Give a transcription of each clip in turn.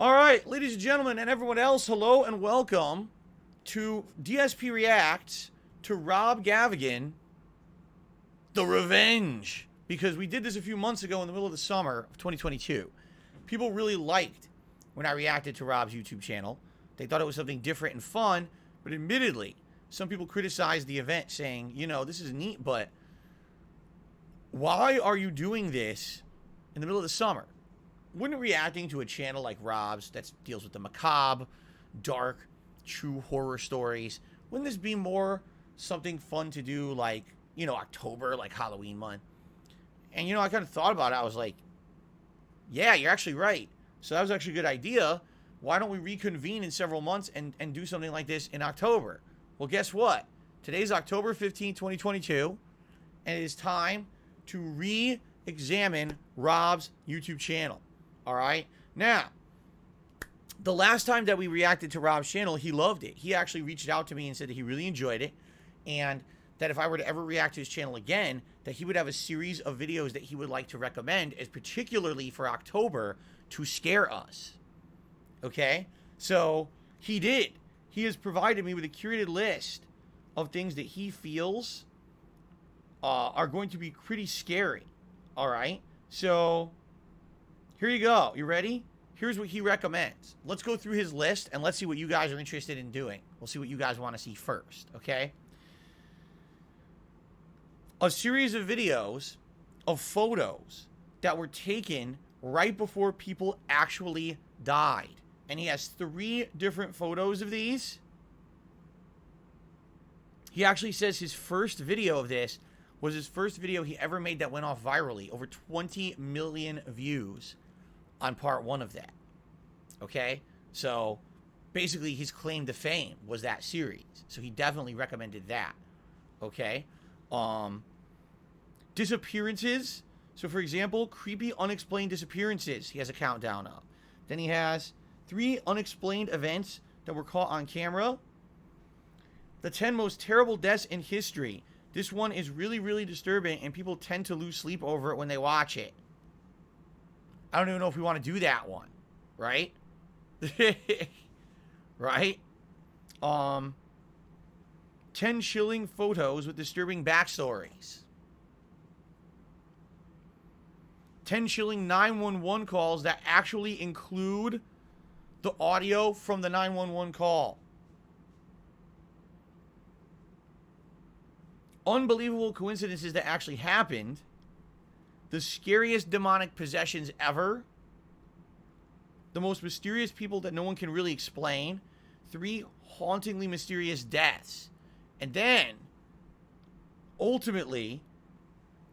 All right, ladies and gentlemen, and everyone else, hello and welcome to DSP Reacts to Rob Gavagan, The Revenge. Because we did this a few months ago in the middle of the summer of 2022. People really liked when I reacted to Rob's YouTube channel. They thought it was something different and fun, but admittedly, some people criticized the event saying, you know, this is neat, but why are you doing this in the middle of the summer? Wouldn't reacting to a channel like Rob's that deals with the macabre, dark, true horror stories, wouldn't this be more something fun to do like, you know, October, like Halloween month? And, you know, I kind of thought about it. I was like, yeah, you're actually right. So that was actually a good idea. Why don't we reconvene in several months and do something like this in October? Well, guess what? Today's October 15, 2022, and it is time to re-examine Rob's YouTube channel. All right? Now, the last time that we reacted to Rob's channel, he loved it. He actually reached out to me and said that he really enjoyed it, and that if I were to ever react to his channel again, that he would have a series of videos that he would like to recommend, as particularly for October, to scare us. Okay? So, he did. He has provided me with a curated list of things that he feels are going to be pretty scary. All right? So, here you go. You ready? Here's what he recommends. Let's go through his list, and let's see what you guys are interested in doing. We'll see what you guys want to see first, okay? A series of videos of photos that were taken right before people actually died. And he has 3 different photos of these. He actually says his first video of this was his first video he ever made that went off virally. Over 20 million views on part 1 of that. Okay? So, basically, his claim to fame was that series. So, he definitely recommended that. Okay? Disappearances. So, for example, creepy unexplained disappearances. He has a countdown of. Then he has 3 unexplained events that were caught on camera. The 10 most terrible deaths in history. This one is really, really disturbing, and people tend to lose sleep over it when they watch it. I don't even know if we want to do that one. Right? Right? 10 chilling photos with disturbing backstories. 10 chilling 911 calls that actually include the audio from the 911 call. Unbelievable coincidences that actually happened. The scariest demonic possessions ever. The most mysterious people that no one can really explain. 3 hauntingly mysterious deaths. And then, ultimately,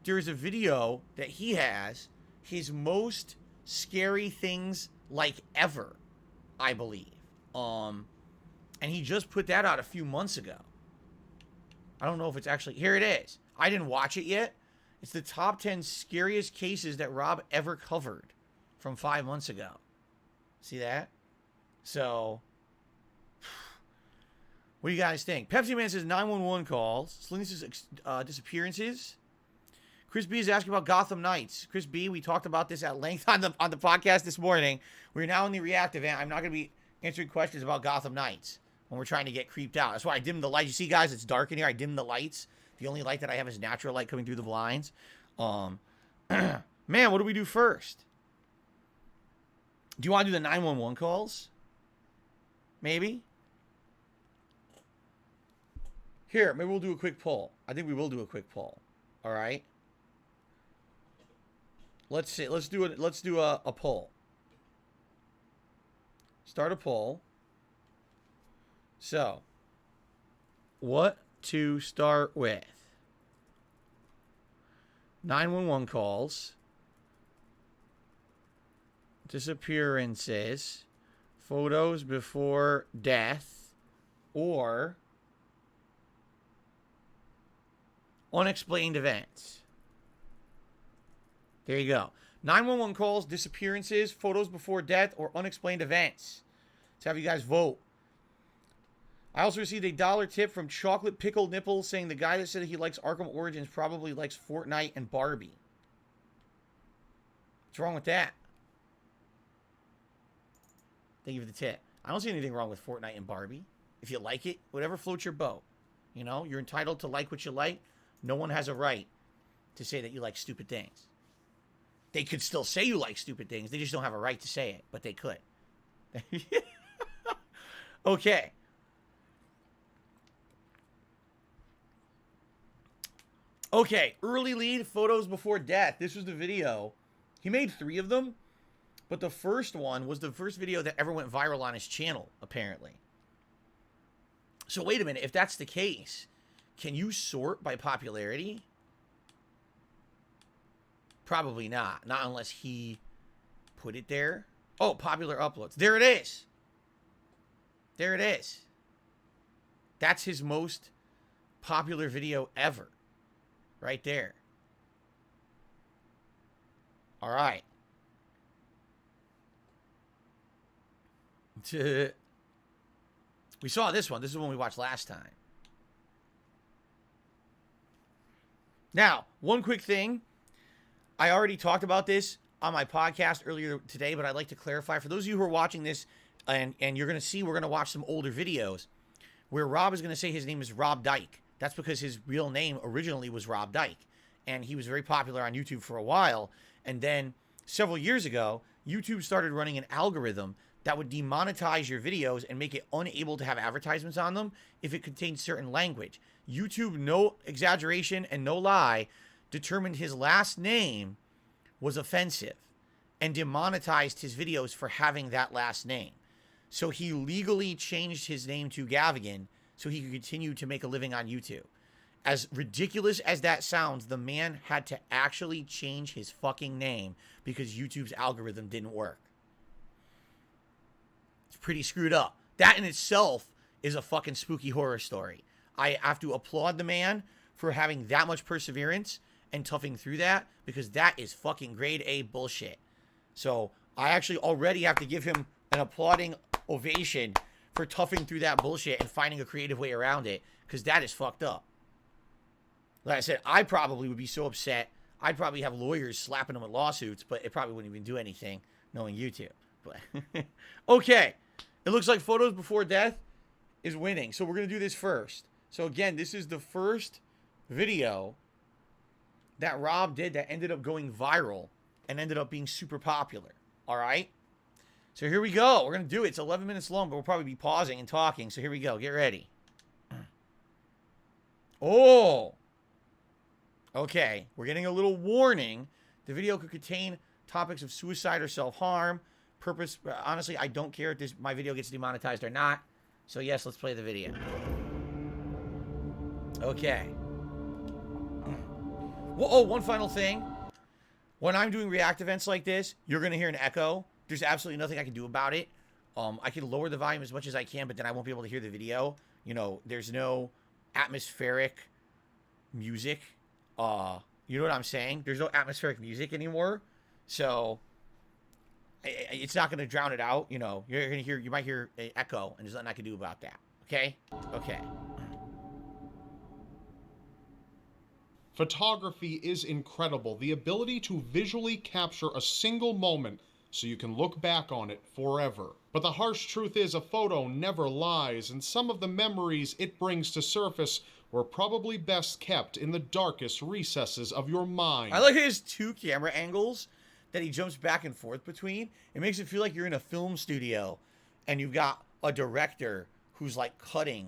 there's a video that he has, his most scary things like ever, I believe. And he just put that out a few months ago. I don't know if it's actually, here it is. I didn't watch it yet. It's the top 10 scariest cases that Rob ever covered from 5 months ago. See that? So, what do you guys think? Pepsi Man says 911 calls. Slinky says disappearances. Chris B is asking about Gotham Knights. Chris B, we talked about this at length on the podcast this morning. We're now in the reactive, and I'm not going to be answering questions about Gotham Knights when we're trying to get creeped out. That's why I dimmed the lights. You see, guys, it's dark in here. I dimmed the lights. The only light that I have is natural light coming through the blinds. Man, what do we do first? Do you want to do the 911 calls? Maybe? Here, maybe we'll do a quick poll. I think we will do a quick poll. All right? Let's see. Let's do a poll. Start a poll. So, what to start with? 911 calls, disappearances, photos before death, or unexplained events. There you go. 911 calls, disappearances, photos before death, or unexplained events. Let's have you guys vote. I also received a $1 tip from Chocolate Pickle Nipple saying the guy that said he likes Arkham Origins probably likes Fortnite and Barbie. What's wrong with that? They give the tip. I don't see anything wrong with Fortnite and Barbie. If you like it, whatever floats your boat. You know, you're entitled to like what you like. No one has a right to say that you like stupid things. They could still say you like stupid things. They just don't have a right to say it, but they could. Okay. Okay, early lead, photos before death. This was the video. He made 3 of them, but the first one was the first video that ever went viral on his channel, apparently. So wait a minute, if that's the case, can you sort by popularity? Probably not. Not unless he put it there. Oh, popular uploads. There it is. There it is. That's his most popular video ever. Right there. All right. We saw this one. This is the one we watched last time. Now, one quick thing. I already talked about this on my podcast earlier today, but I'd like to clarify. For those of you who are watching this, and you're going to see, we're going to watch some older videos where Rob is going to say his name is Rob Dyke. That's because his real name originally was Rob Dyke. And he was very popular on YouTube for a while. And then several years ago, YouTube started running an algorithm that would demonetize your videos and make it unable to have advertisements on them if it contained certain language. YouTube, no exaggeration and no lie, determined his last name was offensive and demonetized his videos for having that last name. So he legally changed his name to Gavagan so he could continue to make a living on YouTube. As ridiculous as that sounds, the man had to actually change his fucking name because YouTube's algorithm didn't work. It's pretty screwed up. That in itself is a fucking spooky horror story. I have to applaud the man for having that much perseverance and toughing through that, because that is fucking grade A bullshit. So I actually already have to give him an applauding ovation for toughing through that bullshit and finding a creative way around it, because that is fucked up. Like I said, I probably would be so upset. I'd probably have lawyers slapping him with lawsuits, but it probably wouldn't even do anything, knowing YouTube. But okay, it looks like photos before death is winning. So we're going to do this first. So again, this is the first video that Rob did that ended up going viral and ended up being super popular. All right? So here we go. We're going to do it. It's 11 minutes long, but we'll probably be pausing and talking. So here we go. Get ready. Oh. Okay. We're getting a little warning. The video could contain topics of suicide or self-harm. Purpose. Honestly, I don't care if my video gets demonetized or not. So yes, let's play the video. Okay. Well, oh, one final thing. When I'm doing react events like this, you're going to hear an echo. There's absolutely nothing I can do about it. I can lower the volume as much as I can, but then I won't be able to hear the video. You know, there's no atmospheric music. You know what I'm saying? There's no atmospheric music anymore. So it's not going to drown it out. You know, you're going to hear, you might hear an echo, and there's nothing I can do about that. Okay? Okay. Photography is incredible. The ability to visually capture a single moment so you can look back on it forever. But the harsh truth is a photo never lies, and some of the memories it brings to surface were probably best kept in the darkest recesses of your mind. I like his 2 camera angles that he jumps back and forth between. It makes it feel like you're in a film studio and you've got a director who's like cutting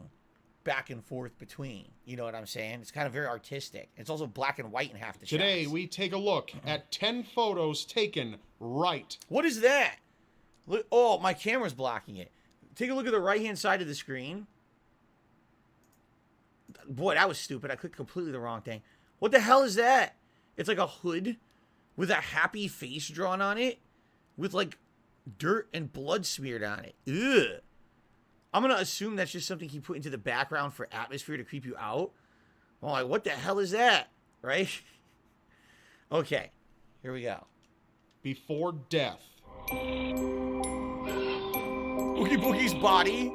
back and forth between. You know what I'm saying? It's kind of very artistic. It's also black and white in half the shots. Today, we take a look at 10 photos taken right. What is that? Look, oh, my camera's blocking it. Take a look at the right-hand side of the screen. Boy, that was stupid. I clicked completely the wrong thing. What the hell is that? It's like a hood with a happy face drawn on it with like dirt and blood smeared on it. Ugh. I'm going to assume that's just something he put into the background for atmosphere to creep you out. I'm like, what the hell is that? Right? Okay. Here we go. Before death. Oogie Boogie's body.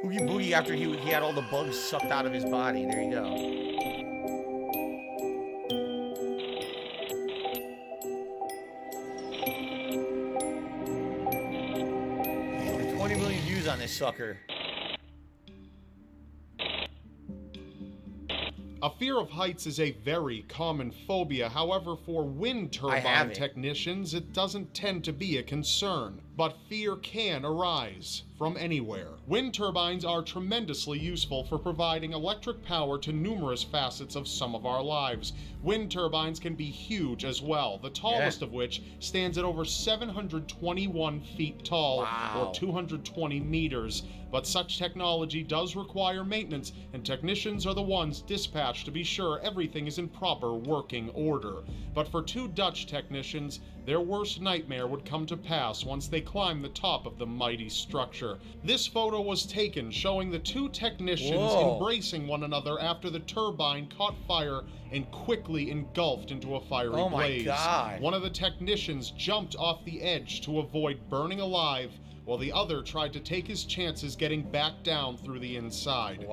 Oogie Boogie after he had all the bugs sucked out of his body. There you go. 20 million views on this sucker. A fear of heights is a very common phobia. However, for wind turbine technicians, it doesn't tend to be a concern. But fear can arise from anywhere. Wind turbines are tremendously useful for providing electric power to numerous facets of some of our lives. Wind turbines can be huge as well, the tallest of which stands at over 721 feet tall, or 220 meters. But such technology does require maintenance, and technicians are the ones dispatched to be sure everything is in proper working order. But for two Dutch technicians, their worst nightmare would come to pass once they climbed the top of the mighty structure. This photo was taken showing the two technicians embracing one another after the turbine caught fire and quickly engulfed into a fiery blaze. One of the technicians jumped off the edge to avoid burning alive, while the other tried to take his chances getting back down through the inside.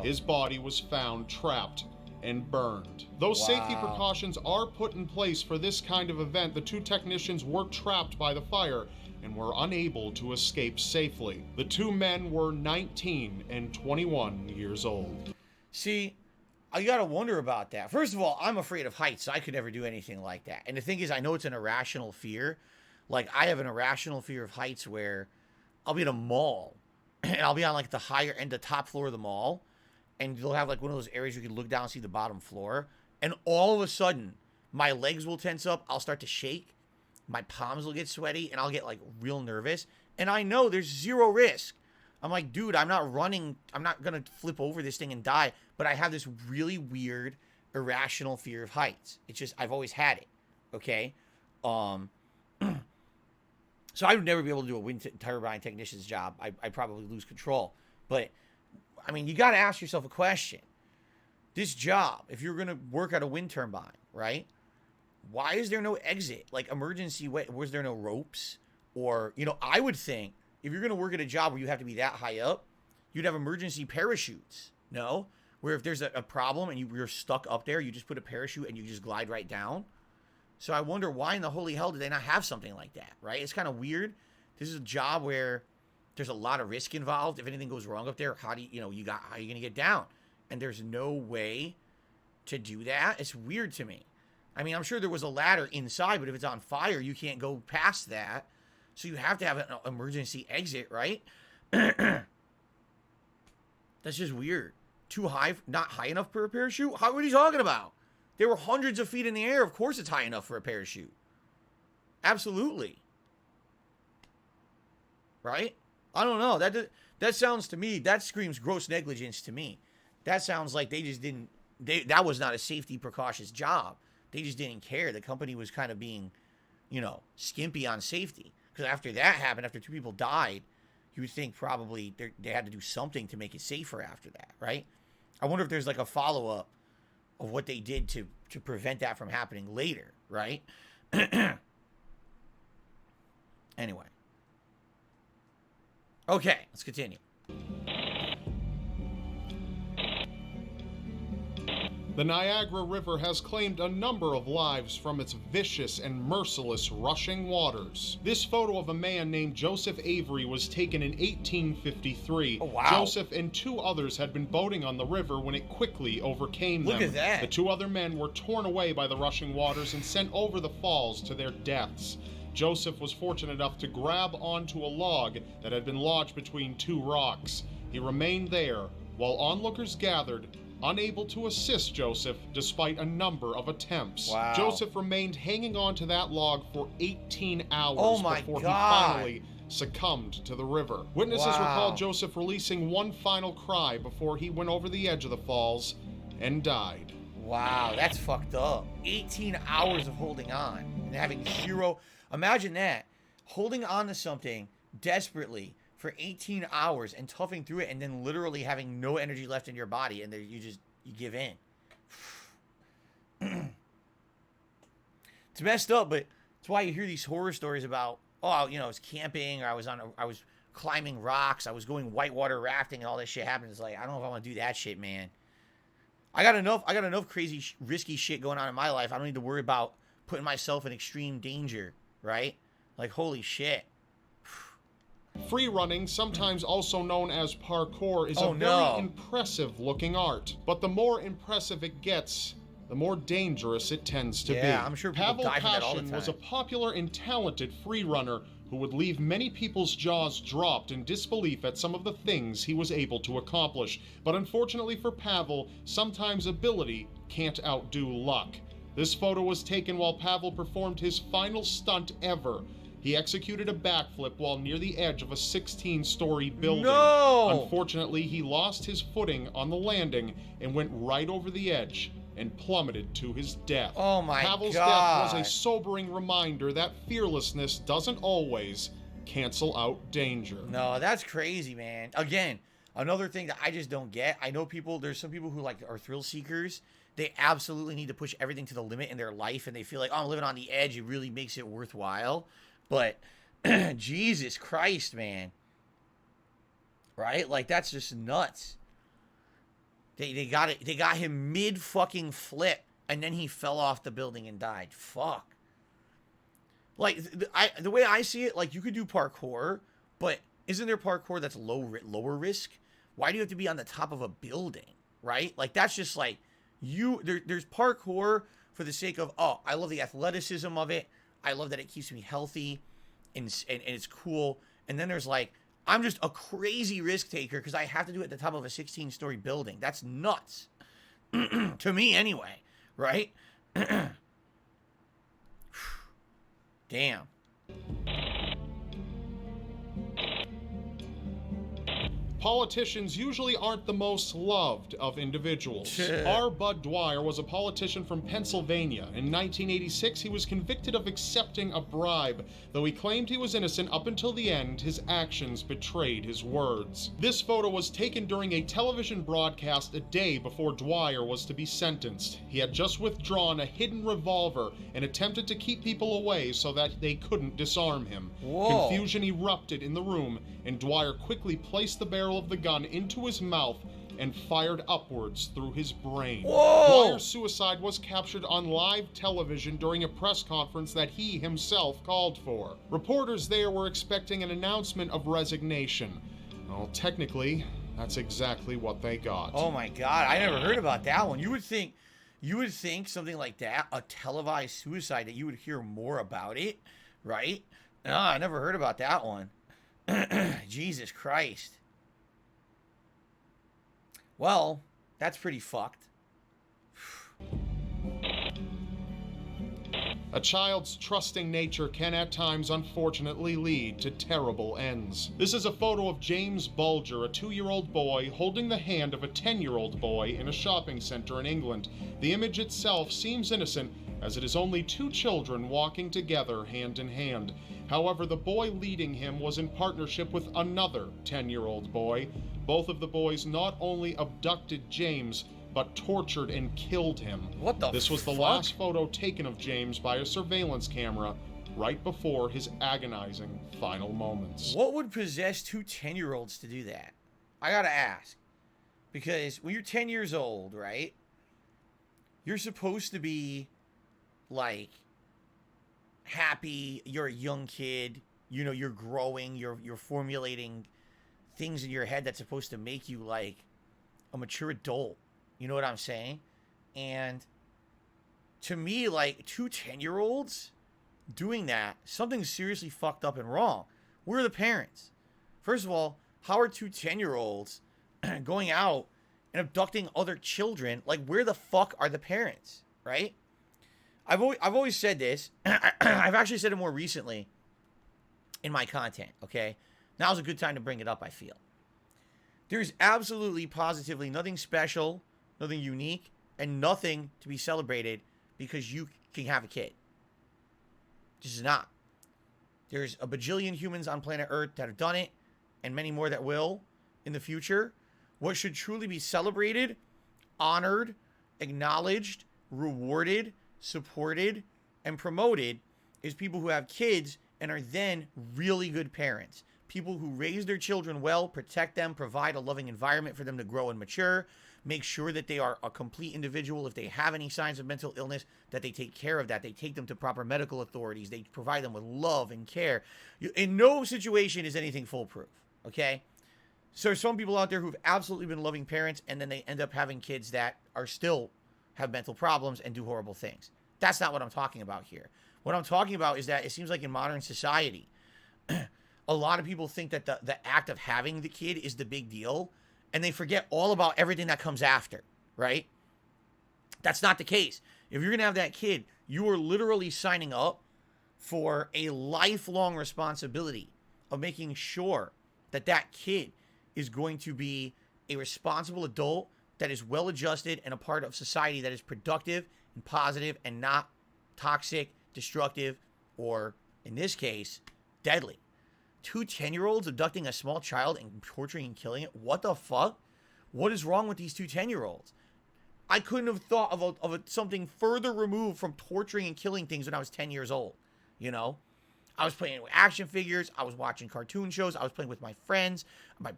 His body was found trapped and burned. Though safety precautions are put in place for this kind of event, the two technicians were trapped by the fire and were unable to escape safely. The two men were 19 and 21 years old. See, I gotta wonder about that. First of all, I'm afraid of heights, so I could never do anything like that. And the thing is, I know it's an irrational fear. Like, I have an irrational fear of heights where I'll be in a mall, and I'll be on, like, the higher end, the top floor of the mall, and you'll have, like, one of those areas you can look down and see the bottom floor, and all of a sudden, my legs will tense up, I'll start to shake, my palms will get sweaty, and I'll get, like, real nervous, and I know there's zero risk. I'm like, dude, I'm not running, I'm not gonna flip over this thing and die, but I have this really weird, irrational fear of heights. It's just, I've always had it, okay? So I would never be able to do a wind turbine technician's job. I'd probably lose control. But, I mean, you got to ask yourself a question. This job, if you're going to work at a wind turbine, right? Why is there no exit? Like, emergency, was there no ropes? Or, you know, I would think, if you're going to work at a job where you have to be that high up, you'd have emergency parachutes, no? Where if there's a problem and you're stuck up there, you just put a parachute and you just glide right down. So I wonder why in the holy hell did they not have something like that, right? It's kind of weird. This is a job where there's a lot of risk involved. If anything goes wrong up there, how are you going to get down? And there's no way to do that. It's weird to me. I mean, I'm sure there was a ladder inside, but if it's on fire, you can't go past that. So you have to have an emergency exit, right? That's just weird. Too high, not high enough for a parachute? What are you talking about? They were hundreds of feet in the air. Of course it's high enough for a parachute. Absolutely. Right? I don't know. That sounds to me, that screams gross negligence to me. That sounds like they just didn't, that was not a safety precautious job. They just didn't care. The company was kind of being, you know, skimpy on safety. Because after that happened, after two people died, you would think probably they had to do something to make it safer after that, right? I wonder if there's like a follow-up of what they did to prevent that from happening later, right? Anyway. Okay, let's continue. The Niagara River has claimed a number of lives from its vicious and merciless rushing waters. This photo of a man named Joseph Avery was taken in 1853. Oh, wow. Joseph and two others had been boating on the river when it quickly overcame them. Look at that. The two other men were torn away by the rushing waters and sent over the falls to their deaths. Joseph was fortunate enough to grab onto a log that had been lodged between two rocks. He remained there while onlookers gathered, unable to assist Joseph despite a number of attempts. Wow. Joseph remained hanging on to that log for 18 hours before he finally succumbed to the river. Witnesses recalled Joseph releasing one final cry before he went over the edge of the falls and died. Wow, that's fucked up. 18 hours of holding on and having zero. Imagine that. Holding on to something desperately for 18 hours and toughing through it and then literally having no energy left in your body and you give in. It's messed up, but it's why you hear these horror stories about, oh, you know, I was camping or I was climbing rocks, I was going whitewater rafting and all this shit happened. It's like, I don't know if I want to do that shit, man. I got enough crazy, risky shit going on in my life. I don't need to worry about putting myself in extreme danger, right? Like, holy shit. Free running, sometimes also known as parkour, is a very impressive looking art. But the more impressive it gets, the more dangerous it tends to be. Yeah, I'm sure people Pavel die from that all the Pashin time. was a popular and talented free runner who would leave many people's jaws dropped in disbelief at some of the things he was able to accomplish. But unfortunately for Pavel, sometimes ability can't outdo luck. This photo was taken while Pavel performed his final stunt ever. He executed a backflip while near the edge of a 16-story building. No! Unfortunately, he lost his footing on the landing and went right over the edge and plummeted to his death. Oh my Pavel's God. death was a sobering reminder that fearlessness doesn't always cancel out danger. No, that's crazy, man. Again, another thing that I just don't get. I know there's some people who like are thrill seekers. They absolutely need to push everything to the limit in their life, and they feel like, oh, I'm living on the edge. It really makes it worthwhile. But Jesus Christ, man. Right? Like, that's just nuts. They got it. They got him mid fucking flip, and then he fell off the building and died. Fuck. Like, the way I see it, like, you could do parkour, but isn't there parkour that's lower risk? Why do you have to be on the top of a building, right? Like, that's just like, there's parkour for the sake of, oh, I love the athleticism of it. I love that it keeps me healthy, and it's cool. And then there's like, I'm just a crazy risk taker because I have to do it at the top of a 16-story building. That's nuts. To me, anyway. Right? Damn. Politicians usually aren't the most loved of individuals. R. Bud Dwyer was a politician from Pennsylvania. In 1986, he was convicted of accepting a bribe. Though he claimed he was innocent up until the end, his actions betrayed his words. This photo was taken during a television broadcast a day before Dwyer was to be sentenced. He had just withdrawn a hidden revolver and attempted to keep people away so that they couldn't disarm him. Whoa. Confusion erupted in the room, and Dwyer quickly placed the barrel of the gun into his mouth and fired upwards through his brain. Whoa! Dwyer's suicide was captured on live television during a press conference that he himself called for. Reporters there were expecting an announcement of resignation. Well, technically, that's exactly what they got. Oh my God, I never heard about that one. You would think something like that, a televised suicide, that you would hear more about it, right? No, I never heard about that one. Jesus Christ. Well, that's pretty fucked. A child's trusting nature can at times unfortunately lead to terrible ends. This is a photo of James Bulger, a 2-year-old boy, holding the hand of a 10-year-old boy in a shopping center in England. The image itself seems innocent, as it is only 2 children walking together hand in hand. However, the boy leading him was in partnership with another 10-year-old boy. Both of the boys not only abducted James, but tortured and killed him. What the This was the fuck? last photo taken of James by a surveillance camera right before his agonizing final moments. What would possess 2 10-year-olds to do that? I gotta ask. Because when you're 10 years old, right? You're supposed to be, like, happy. You're a young kid. You know, you're growing. You're formulating things in your head that's supposed to make you, like, a mature adult. You know what I'm saying? And to me, like, 2 10-year-olds doing that, something's seriously fucked up and wrong. Where are the parents? First of all, how are 2 10-year-olds going out and abducting other children? Like, where the fuck are the parents, right? I've always said this. I've actually said it more recently in my content, okay? Now's a good time to bring it up, I feel. There's absolutely, positively nothing special, nothing unique, and nothing to be celebrated because you can have a kid. Just not. There's a bajillion humans on planet Earth that have done it, and many more that will in the future. What should truly be celebrated, honored, acknowledged, rewarded, supported, and promoted is people who have kids and are then really good parents. people who raise their children well, protect them, provide a loving environment for them to grow and mature, make sure that they are a complete individual. If they have any signs of mental illness, that they take care of that. They take them to proper medical authorities. They provide them with love and care. In no situation is anything foolproof, okay? So there's some people out there who've absolutely been loving parents, and then they end up having kids that are still have mental problems and do horrible things. That's not what I'm talking about here. What I'm talking about is that it seems like in modern society, a lot of people think that the act of having the kid is the big deal, and they forget all about everything that comes after, right? That's not the case. If you're going to have that kid, you are literally signing up for a lifelong responsibility of making sure that that kid is going to be a responsible adult that is well-adjusted and a part of society that is productive and positive and not toxic, destructive, or, in this case, deadly. 2 10-year-olds abducting a small child and torturing and killing it? What the fuck? What is wrong with these 2 10-year-olds? I couldn't have thought of something further removed from torturing and killing things when I was 10 years old, you know? I was playing with action figures. I was watching cartoon shows. I was playing with my friends. My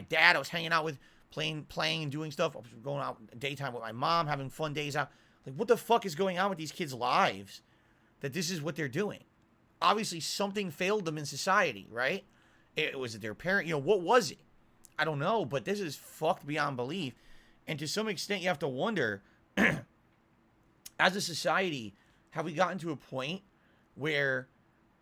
dad I was hanging out with, playing and doing stuff. I was going out daytime with my mom, having fun days out. Like, what the fuck is going on with these kids' lives that this is what they're doing? Obviously, something failed them in society, right? Was it their parent? You know, what was it? I don't know, but this is fucked beyond belief. And to some extent, you have to wonder, as a society, have we gotten to a point where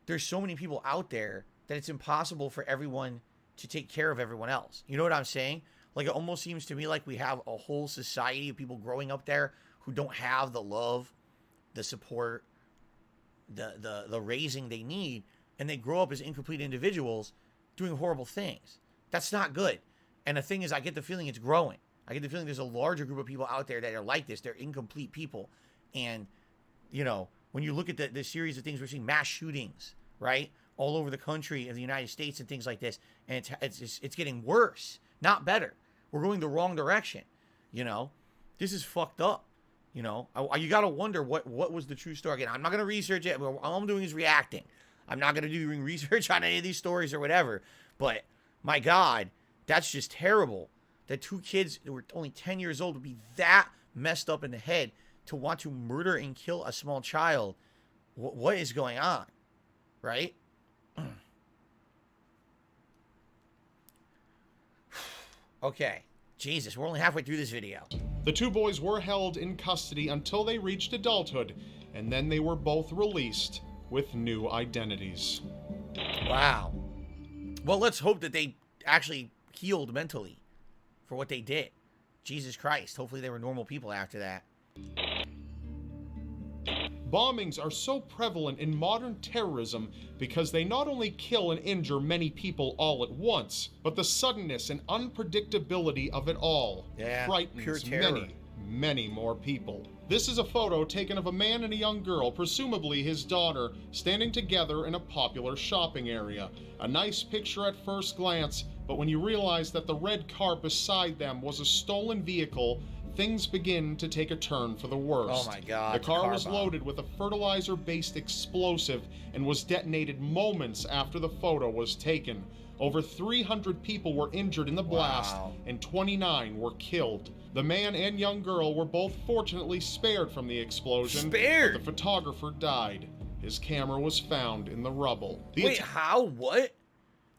there's so many people out there that it's impossible for everyone to take care of everyone else? You know what I'm saying? Like, it almost seems to me like we have a whole society of people growing up there who don't have the love, the support, the raising they need, and they grow up as incomplete individuals doing horrible things. That's not good. And the thing is, I get the feeling it's growing. I get the feeling there's a larger group of people out there that are like this. They're incomplete people. And, you know, when you look at the series of things, we're seeing mass shootings, right? All over the country of the United States and things like this. And it's getting worse, not better. We're going the wrong direction, you know? This is fucked up, you know? You got to wonder what was the true story. Again, I'm not going to research it. All I'm doing is reacting. I'm not going to do research on any of these stories or whatever. But, my God, that's just terrible. That 2 kids that were only 10 years old would be that messed up in the head to want to murder and kill a small child. What is going on? Right? Okay. Jesus, we're only halfway through this video. The 2 boys were held in custody until they reached adulthood, and then they were both released with new identities. Wow. Well, let's hope that they actually healed mentally for what they did. Jesus Christ. Hopefully they were normal people after that. Bombings are so prevalent in modern terrorism because they not only kill and injure many people all at once, but the suddenness and unpredictability of it all frightens many more people. This is a photo taken of a man and a young girl, presumably his daughter, standing together in a popular shopping area. A nice picture at first glance, but when you realize that the red car beside them was a stolen vehicle, things begin to take a turn for the worst. Oh my God. The car was loaded with a fertilizer-based explosive and was detonated moments after the photo was taken. Over 300 people were injured in the blast, and 29 were killed. The man and young girl were both fortunately spared from the explosion. But the photographer died. His camera was found in the rubble. Wait, how? What?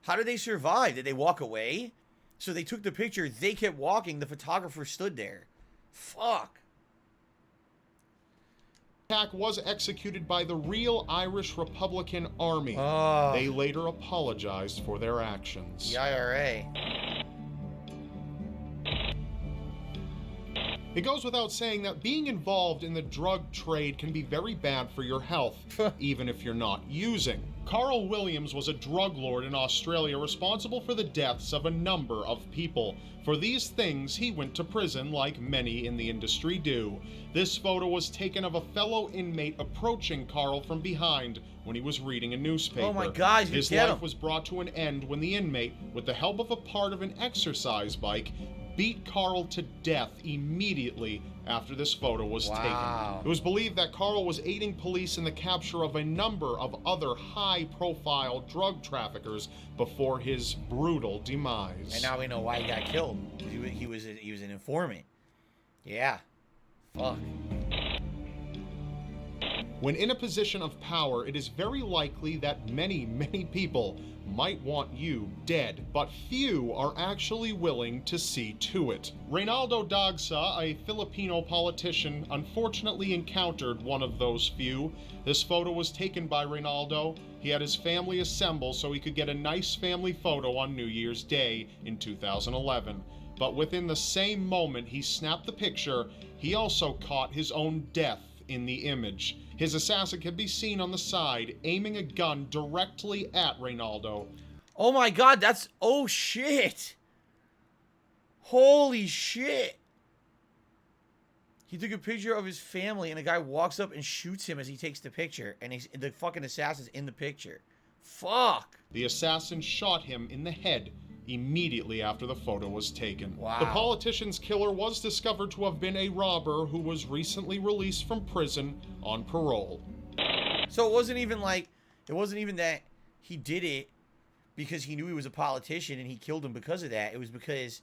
How did they survive? Did they walk away? So they took the picture, they kept walking, the photographer stood there. Fuck. The attack was executed by the real Irish Republican Army. They later apologized for their actions. The IRA. It goes without saying that being involved in the drug trade can be very bad for your health, even if you're not using. Carl Williams was a drug lord in Australia responsible for the deaths of a number of people. For these things, he went to prison like many in the industry do. This photo was taken of a fellow inmate approaching Carl from behind when he was reading a newspaper. Oh my God, his life was brought to an end when the inmate, with the help of a part of an exercise bike, beat Carl to death immediately after this photo was taken. It was believed that Carl was aiding police in the capture of a number of other high-profile drug traffickers before his brutal demise. And now we know why he got killed. He was an informant. Yeah. Fuck. When in a position of power, it is very likely that many people might want you dead, but few are actually willing to see to it. Reynaldo Dagsa, a Filipino politician, unfortunately encountered one of those few. This photo was taken by Reynaldo. He had his family assemble so he could get a nice family photo on New Year's Day in 2011. But within the same moment he snapped the picture, he also caught his own death in the image. His assassin can be seen on the side, aiming a gun directly at Reynaldo. Oh my god, that's... Oh shit! Holy shit! He took a picture of his family and a guy walks up and shoots him as he takes the picture. And the fucking assassin's in the picture. Fuck! The assassin shot him in the head immediately after the photo was taken. Wow. The politician's killer was discovered to have been a robber who was recently released from prison on parole. So it wasn't even that he did it because he knew he was a politician and he killed him because of that. It was because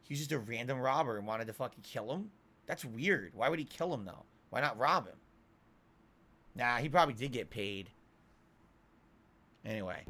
he was just a random robber and wanted to fucking kill him. That's weird. Why would he kill him though? Why not rob him? Nah, he probably did get paid. Anyway.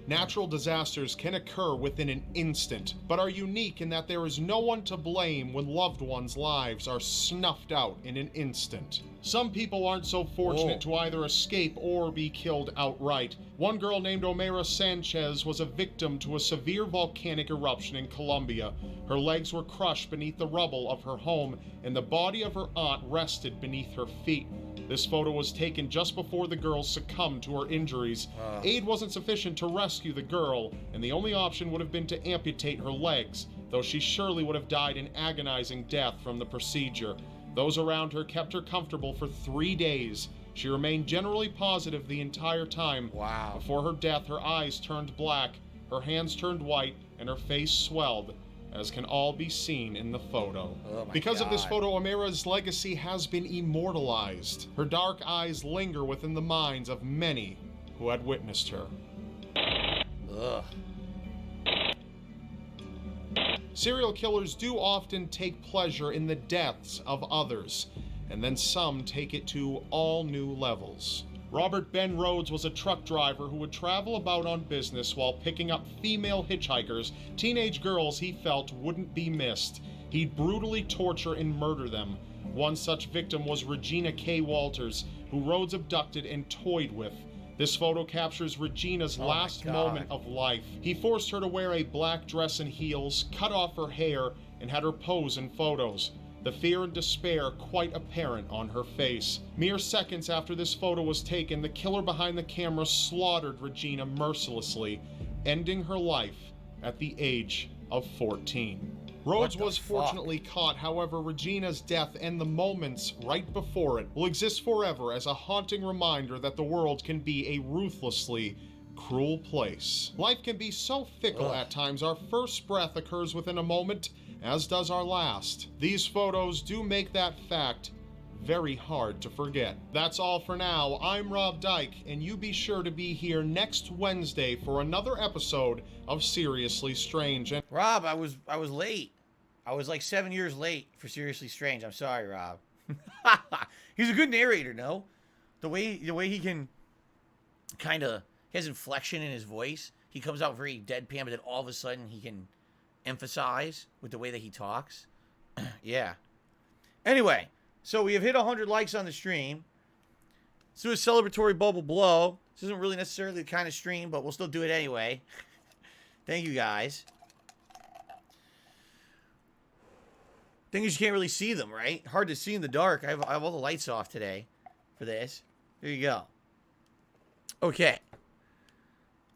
Natural disasters can occur within an instant, but are unique in that there is no one to blame when loved ones' lives are snuffed out in an instant. Some people aren't so fortunate to either escape or be killed outright. One girl named Omeira Sanchez was a victim to a severe volcanic eruption in Colombia. Her legs were crushed beneath the rubble of her home, and the body of her aunt rested beneath her feet. This photo was taken just before the girl succumbed to her injuries. Aid wasn't sufficient to rescue the girl, and the only option would have been to amputate her legs, though she surely would have died an agonizing death from the procedure. Those around her kept her comfortable for 3 days. She remained generally positive the entire time. Wow. Before her death, her eyes turned black, her hands turned white, and her face swelled, as can all be seen in the photo. Because of this photo, Omeira's legacy has been immortalized. Her dark eyes linger within the minds of many who had witnessed her. Ugh. Serial killers do often take pleasure in the deaths of others, and then some take it to all new levels. Robert Ben Rhodes was a truck driver who would travel about on business while picking up female hitchhikers, teenage girls he felt wouldn't be missed. He'd brutally torture and murder them. One such victim was Regina K. Walters, who Rhodes abducted and toyed with. This photo captures Regina's last moment of life. He forced her to wear a black dress and heels, cut off her hair, and had her pose in photos. The fear and despair quite apparent on her face. Mere seconds after this photo was taken, the killer behind the camera slaughtered Regina mercilessly, ending her life at the age of 14. Rhodes was fortunately caught, however, Regina's death and the moments right before it will exist forever as a haunting reminder that the world can be a ruthlessly cruel place. Life can be so fickle at times. Our first breath occurs within a moment, as does our last. These photos do make that fact very hard to forget. That's all for now. I'm Rob Dyke, and you be sure to be here next Wednesday for another episode of Seriously Strange. And Rob, I was late. I was like 7 years late for Seriously Strange. I'm sorry, Rob. He's a good narrator, no? The way he can kind of, he has inflection in his voice. He comes out very deadpan, but then all of a sudden he can emphasize with the way that he talks. Yeah. Anyway, so we have hit 100 likes on the stream. Let's do a celebratory bubble blow. This isn't really necessarily the kind of stream, but we'll still do it anyway. Thank you, guys. Thing is, you can't really see them, right? Hard to see in the dark. I have all the lights off today for this. There you go. Okay.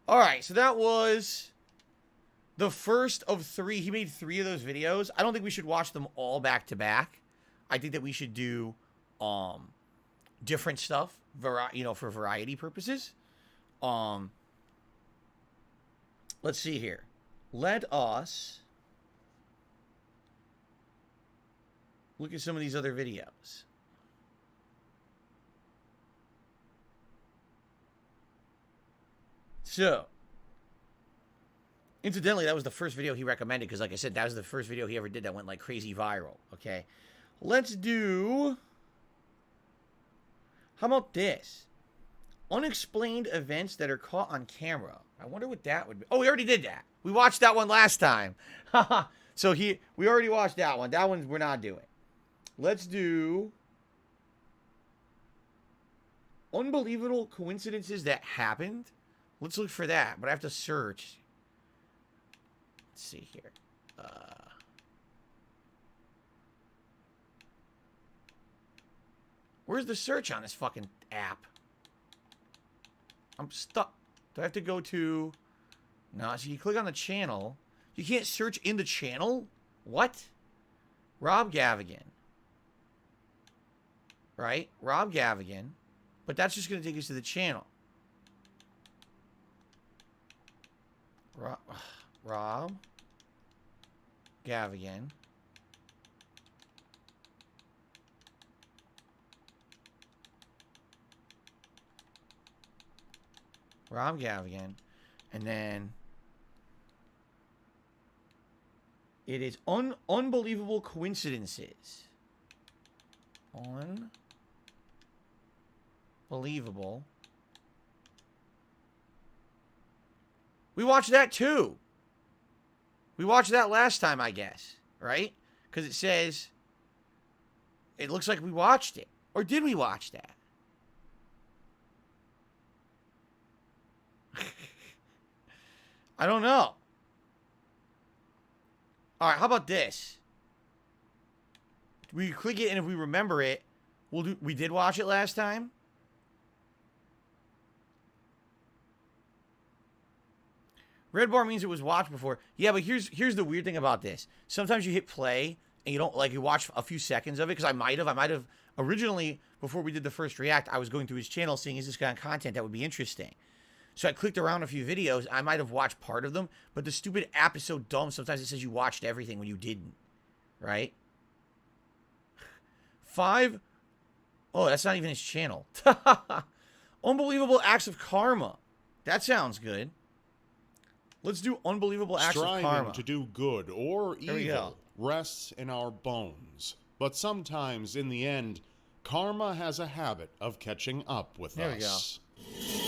All right, so that was the first of 3. He made 3 of those videos. I don't think we should watch them all back to back. I think that we should do different stuff, for variety purposes. Let's see here. let us look at some of these other videos. So, incidentally, that was the first video he recommended because, like I said, that was the first video he ever did that went like crazy viral. Okay, let's do. How about this? Unexplained events that are caught on camera. I wonder what that would be. Oh, we already did that. We watched that one last time. So we already watched that one. That one we're not doing. Let's do unbelievable coincidences that happened. Let's look for that, but I have to search. Let's see here. Where's the search on this fucking app? I'm stuck. Do I have to go to... No, so you click on the channel. You can't search in the channel? What? Rob Gavagan. Right? Rob Gavagan. But that's just going to take us to the channel. Rob Gavagan. Rob Gavagan. And then it is unbelievable coincidences. Unbelievable. We watched that too. We watched that last time, I guess. Right? Because it says... It looks like we watched it. Or did we watch that? I don't know. All right, how about this? We click it, and if we remember it, we'll do. We did watch it last time. Red bar means it was watched before. Yeah, but here's the weird thing about this. Sometimes you hit play and you don't like you watch a few seconds of it because I might have originally before we did the first react, I was going through his channel seeing is this guy on content that would be interesting. So I clicked around a few videos. I might have watched part of them, but the stupid app is so dumb. Sometimes it says you watched everything when you didn't, right? 5. Oh, that's not even his channel. Unbelievable acts of karma. That sounds good. Let's do unbelievable acts of karma. Striving to do good or evil rests in our bones. But sometimes, in the end, karma has a habit of catching up with there us. We go.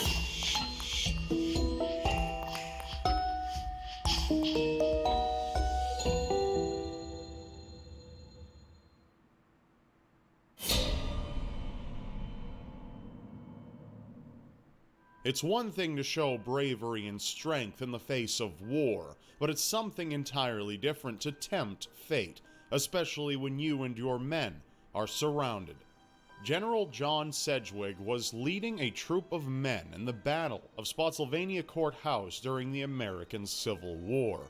It's one thing to show bravery and strength in the face of war, but it's something entirely different to tempt fate, especially when you and your men are surrounded. General John Sedgwick was leading a troop of men in the Battle of Spotsylvania Courthouse during the American Civil War.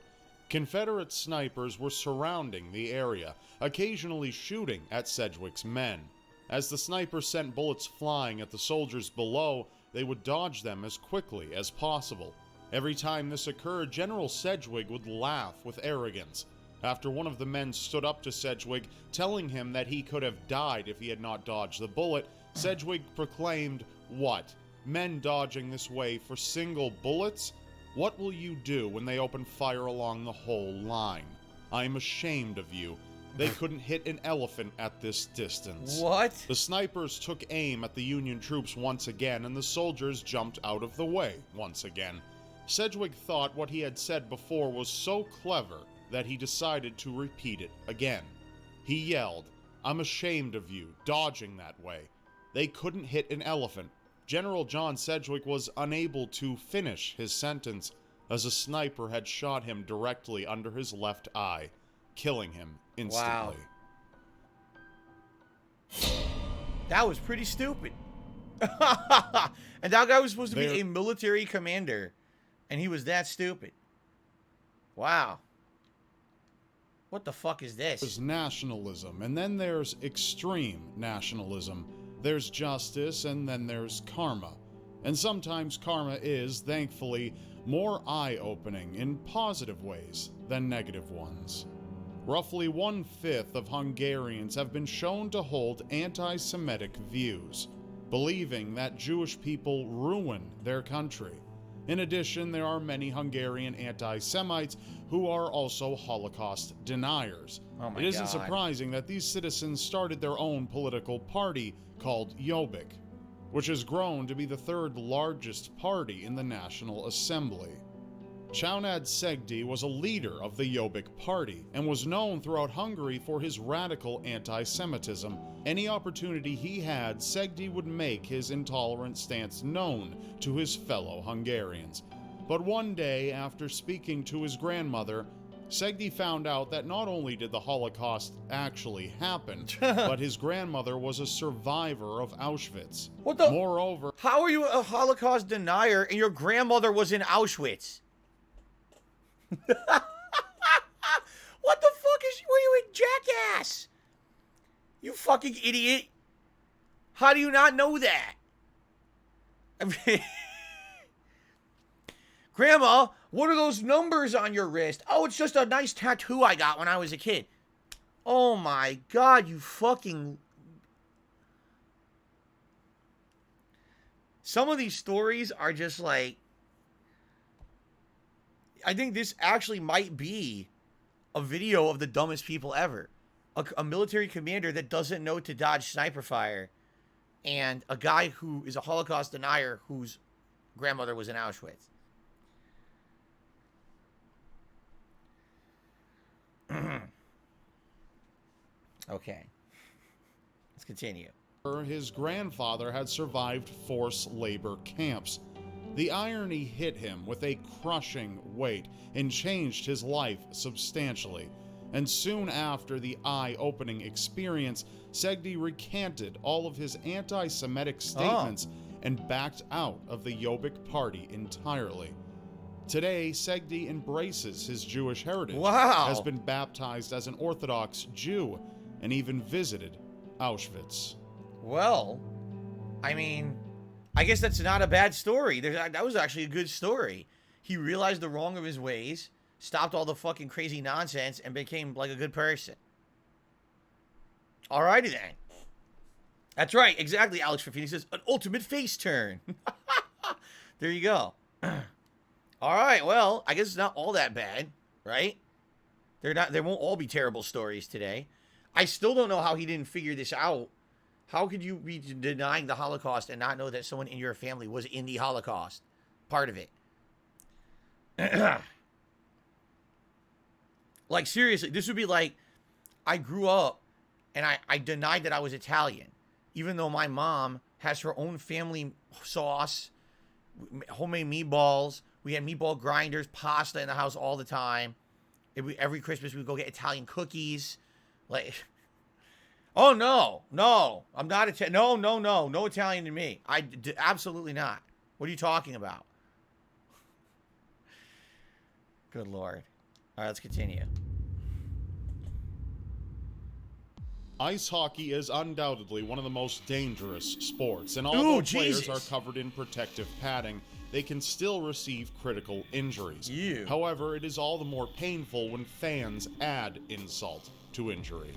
Confederate snipers were surrounding the area, occasionally shooting at Sedgwick's men. As the snipers sent bullets flying at the soldiers below, they would dodge them as quickly as possible. Every time this occurred, General Sedgwick would laugh with arrogance. After one of the men stood up to Sedgwick, telling him that he could have died if he had not dodged the bullet, Sedgwick proclaimed, "What? Men dodging this way for single bullets? What will you do when they open fire along the whole line? I'm ashamed of you. They couldn't hit an elephant at this distance." What? The snipers took aim at the Union troops once again, and the soldiers jumped out of the way once again. Sedgwick thought what he had said before was so clever that he decided to repeat it again. He yelled, "I'm ashamed of you, dodging that way. They couldn't hit an elephant." General John Sedgwick was unable to finish his sentence, as a sniper had shot him directly under his left eye, killing him instantly. Wow. That was pretty stupid. And that guy was supposed to be a military commander, and he was that stupid. Wow. What the fuck is this? There's nationalism, and then there's extreme nationalism. There's justice, and then there's karma. And sometimes karma is, thankfully, more eye-opening in positive ways than negative ones. Roughly 1/5 of Hungarians have been shown to hold anti-Semitic views, believing that Jewish people ruin their country. In addition, there are many Hungarian anti-Semites who are also Holocaust deniers. Oh my It isn't God. surprising that these citizens started their own political party called Jobbik, which has grown to be the third largest party in the National Assembly. Csanád Szegedy was a leader of the Jobbik party and was known throughout Hungary for his radical anti-Semitism. Any opportunity he had, Szegedy would make his intolerant stance known to his fellow Hungarians. But one day, after speaking to his grandmother, Szegedy found out that not only did the Holocaust actually happen, but his grandmother was a survivor of Auschwitz. What the? Moreover, How are you a Holocaust denier and your grandmother was in Auschwitz? What the fuck were you a jackass? You fucking idiot. How do you not know that? I mean, Grandma, what are those numbers on your wrist? Oh, it's just a nice tattoo I got when I was a kid. Oh my God, you fucking... Some of these stories are just like... I think this actually might be a video of the dumbest people ever. A military commander that doesn't know to dodge sniper fire, and a guy who is a Holocaust denier whose grandmother was in Auschwitz. Okay. Let's continue. his grandfather had survived forced labor camps. The irony hit him with a crushing weight and changed his life substantially. And soon after the eye-opening experience, Szegedy recanted all of his anti-Semitic statements and backed out of the Jobbik party entirely. Today, Szegedy embraces his Jewish heritage, has been baptized as an Orthodox Jew, and even visited Auschwitz. Well, I mean, I guess that's not a bad story. That was actually a good story. He realized the wrong of his ways, stopped all the fucking crazy nonsense, and became like a good person. Alrighty then. That's right, exactly, Alex Fafini says, an ultimate face turn. There you go. Alright, well, I guess it's not all that bad, right? There won't all be terrible stories today. I still don't know how he didn't figure this out. How could you be denying the Holocaust and not know that someone in your family was in the Holocaust? Part of it. Like, seriously, this would be like, I grew up and I denied that I was Italian, even though my mom has her own family sauce, homemade meatballs. We had meatball grinders, pasta in the house all the time. Every Christmas we'd go get Italian cookies. Like, oh no, I'm not Italian. No Italian to me. Absolutely not. What are you talking about? Good Lord. All right, let's continue. Ice hockey is undoubtedly one of the most dangerous sports, and although players are covered in protective padding, they can still receive critical injuries. However, it is all the more painful when fans add insult to injury.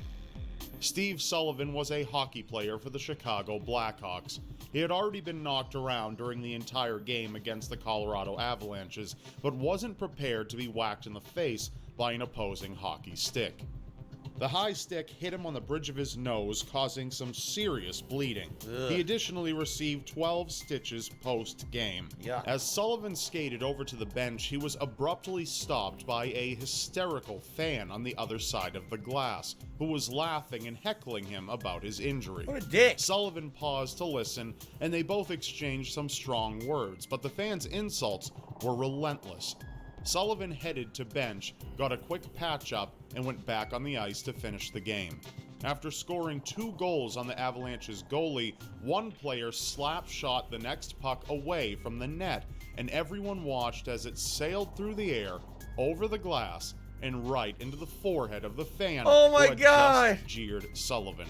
Steve Sullivan was a hockey player for the Chicago Blackhawks. He had already been knocked around during the entire game against the Colorado Avalanches, but wasn't prepared to be whacked in the face by an opposing hockey stick. The high stick hit him on the bridge of his nose, causing some serious bleeding. He additionally received 12 stitches post-game. As Sullivan skated over to the bench, he was abruptly stopped by a hysterical fan on the other side of the glass, who was laughing and heckling him about his injury. What a dick! Sullivan paused to listen, and they both exchanged some strong words, but the fan's insults were relentless. Sullivan headed to bench, got a quick patch-up, and went back on the ice to finish the game. After scoring 2 goals on the Avalanche's goalie, one player slap-shot the next puck away from the net, and everyone watched as it sailed through the air, over the glass, and right into the forehead of the fan who had God! just jeered Sullivan.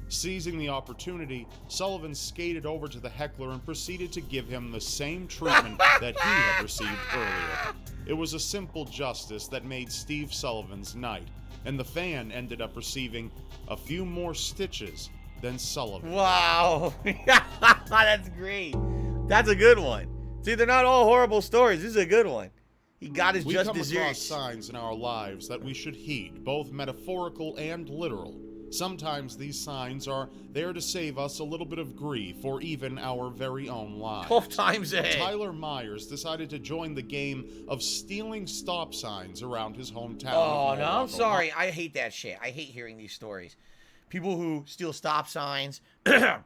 Seizing the opportunity, Sullivan skated over to the heckler and proceeded to give him the same treatment that he had received earlier. It was a simple justice that made Steve Sullivan's night, and the fan ended up receiving a few more stitches than Sullivan. Wow. That's great. That's a good one. See, they're not all horrible stories. This is a good one. He got his just desserts. We come across signs in our lives that we should heed, both metaphorical and literal. Sometimes these signs are there to save us a little bit of grief or even our very own lives. 12 times ahead. Tyler Myers decided to join the game of stealing stop signs around his hometown. Oh, no, I'm sorry. I hate that shit. I hate hearing these stories. People who steal stop signs, vandalize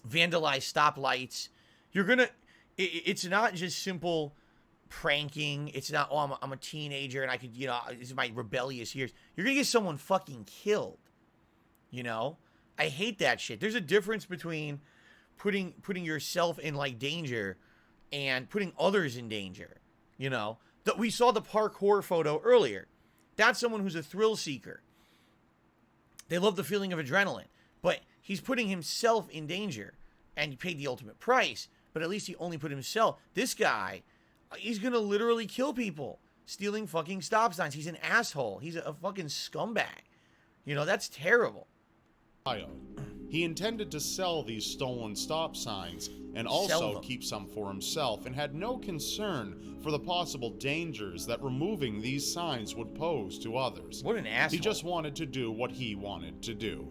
stoplights. You're gonna... It's not just simple pranking. It's not, oh, I'm a teenager and I could, this is my rebellious years. You're gonna get someone fucking killed. You know, I hate that shit. There's a difference between putting yourself in like danger and putting others in danger. You know, that we saw the parkour photo earlier. That's someone who's a thrill seeker. They love the feeling of adrenaline, but he's putting himself in danger, and he paid the ultimate price. But at least he only put himself. This guy, he's gonna literally kill people stealing fucking stop signs. He's an asshole. He's a fucking scumbag. You know, that's terrible. He intended to sell these stolen stop signs and also keep some for himself, and had no concern for the possible dangers that removing these signs would pose to others. What an asshole. He just wanted to do what he wanted to do.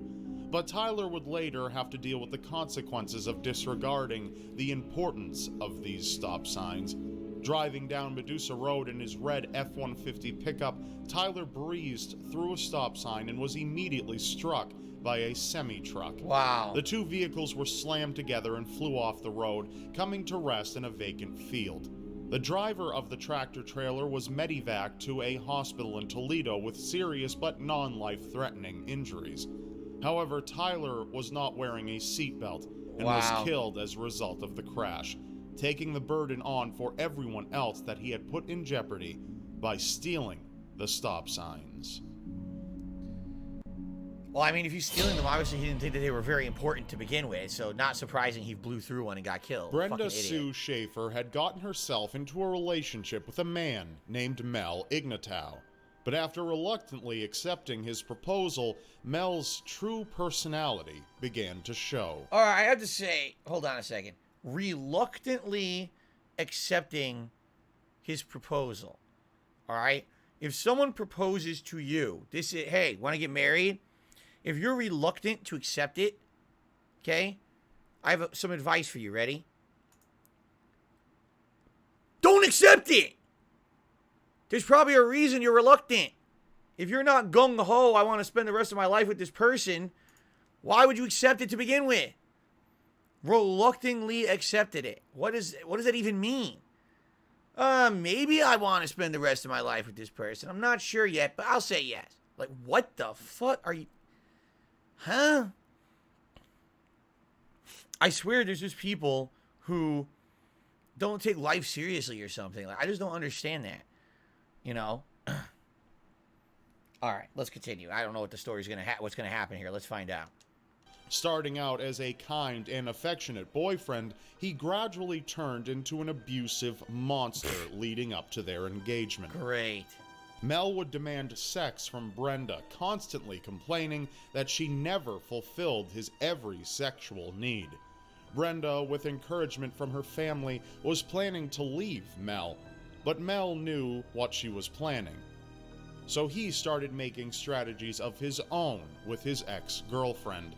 But Tyler would later have to deal with the consequences of disregarding the importance of these stop signs. Driving down Medusa Road in his red F-150 pickup, Tyler breezed through a stop sign and was immediately struck by a semi-truck. Wow. The two vehicles were slammed together and flew off the road, coming to rest in a vacant field. The driver of the tractor trailer was medevaced to a hospital in Toledo with serious but non-life-threatening injuries. However, Tyler was not wearing a seatbelt and was killed as a result of the crash, taking the burden on for everyone else that he had put in jeopardy by stealing the stop signs. Well, I mean, if he's stealing them, obviously he didn't think that they were very important to begin with, so not surprising he blew through one and got killed. Brenda Sue Schaefer had gotten herself into a relationship with a man named Mel Ignatow. But after reluctantly accepting his proposal, Mel's true personality began to show. All right, I have to say, hold on a second. Reluctantly accepting his proposal. All right? If someone proposes to you, this is, hey, want to get married? If you're reluctant to accept it, okay, I have some advice for you. Ready? Don't accept it! There's probably a reason you're reluctant. If you're not gung-ho, I want to spend the rest of my life with this person, why would you accept it to begin with? Reluctantly accepted it. What does that even mean? Maybe I want to spend the rest of my life with this person. I'm not sure yet, but I'll say yes. Like, what the fuck are you... Huh? I swear there's just people who don't take life seriously or something. Like, I just don't understand that. You know? All right, let's continue. I don't know what the story's what's gonna happen here. Let's find out. Starting out as a kind and affectionate boyfriend, he gradually turned into an abusive monster leading up to their engagement. Great. Mel would demand sex from Brenda, constantly complaining that she never fulfilled his every sexual need. Brenda, with encouragement from her family, was planning to leave Mel, but Mel knew what she was planning. So he started making strategies of his own with his ex-girlfriend.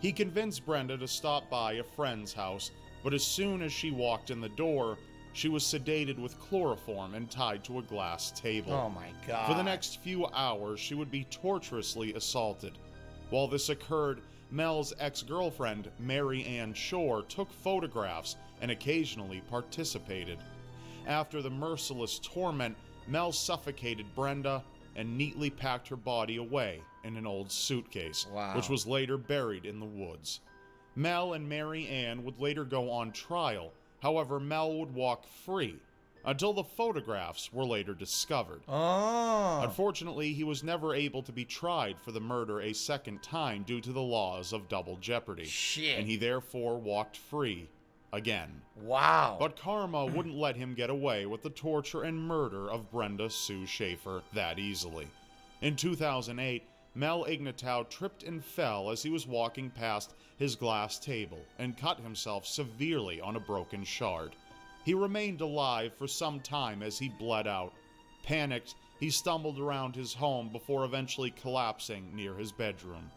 He convinced Brenda to stop by a friend's house, but as soon as she walked in the door, she was sedated with chloroform and tied to a glass table. Oh my God. For the next few hours, she would be torturously assaulted. While this occurred, Mel's ex-girlfriend, Mary Ann Shore, took photographs and occasionally participated. After the merciless torment, Mel suffocated Brenda and neatly packed her body away in an old suitcase, which was later buried in the woods. Mel and Mary Ann would later go on trial. However, Mel would walk free until the photographs were later discovered. Oh. Unfortunately, he was never able to be tried for the murder a second time due to the laws of double jeopardy. Shit. And he therefore walked free again. Wow. But karma wouldn't let him get away with the torture and murder of Brenda Sue Schaefer that easily. In 2008, Mel Ignatow tripped and fell as he was walking past his glass table and cut himself severely on a broken shard. He remained alive for some time as he bled out. Panicked, he stumbled around his home before eventually collapsing near his bedroom.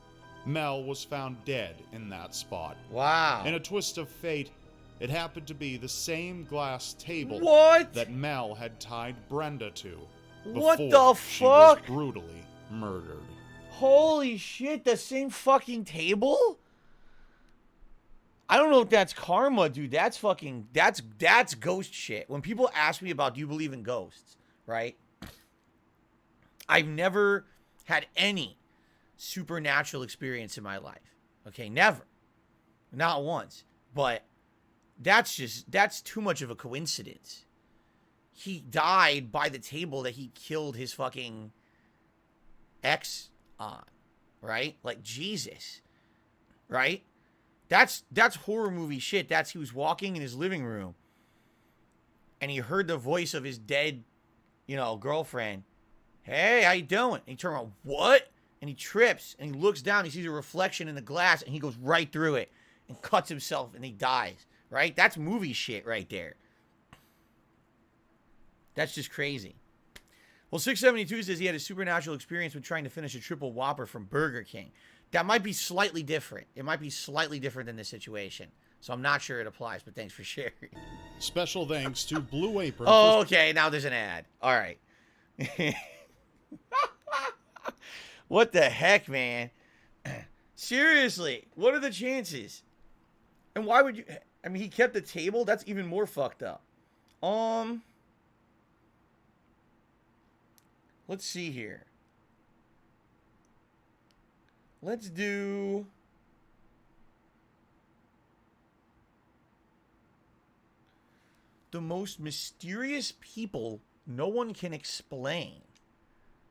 Mel was found dead in that spot. Wow. In a twist of fate, it happened to be the same glass table that Mel had tied Brenda to What before the she was fuck? brutally murdered. Holy shit, the same fucking table? I don't know if that's karma, dude. That's fucking, that's ghost shit. When people ask me about, do you believe in ghosts, right? I've never had any supernatural experience in my life. Okay, never. Not once. But that's too much of a coincidence. He died by the table that he killed his fucking ex on, right? Like, Jesus, right? That's horror movie shit. He was walking in his living room and he heard the voice of his dead, girlfriend. Hey, how you doing? And he turned around, what? And he trips and he looks down. He sees a reflection in the glass and he goes right through it and cuts himself and he dies, right? That's movie shit right there. That's just crazy. Well, 672 says he had a supernatural experience when trying to finish a triple Whopper from Burger King. That might be slightly different. It might be slightly different than this situation. So I'm not sure it applies, but thanks for sharing. Special thanks to Blue Apron. Oh, okay. Now there's an ad. All right. What the heck, man? Seriously, what are the chances? And why would you... I mean, he kept the table? That's even more fucked up. Let's see here. Let's do... the most mysterious people no one can explain.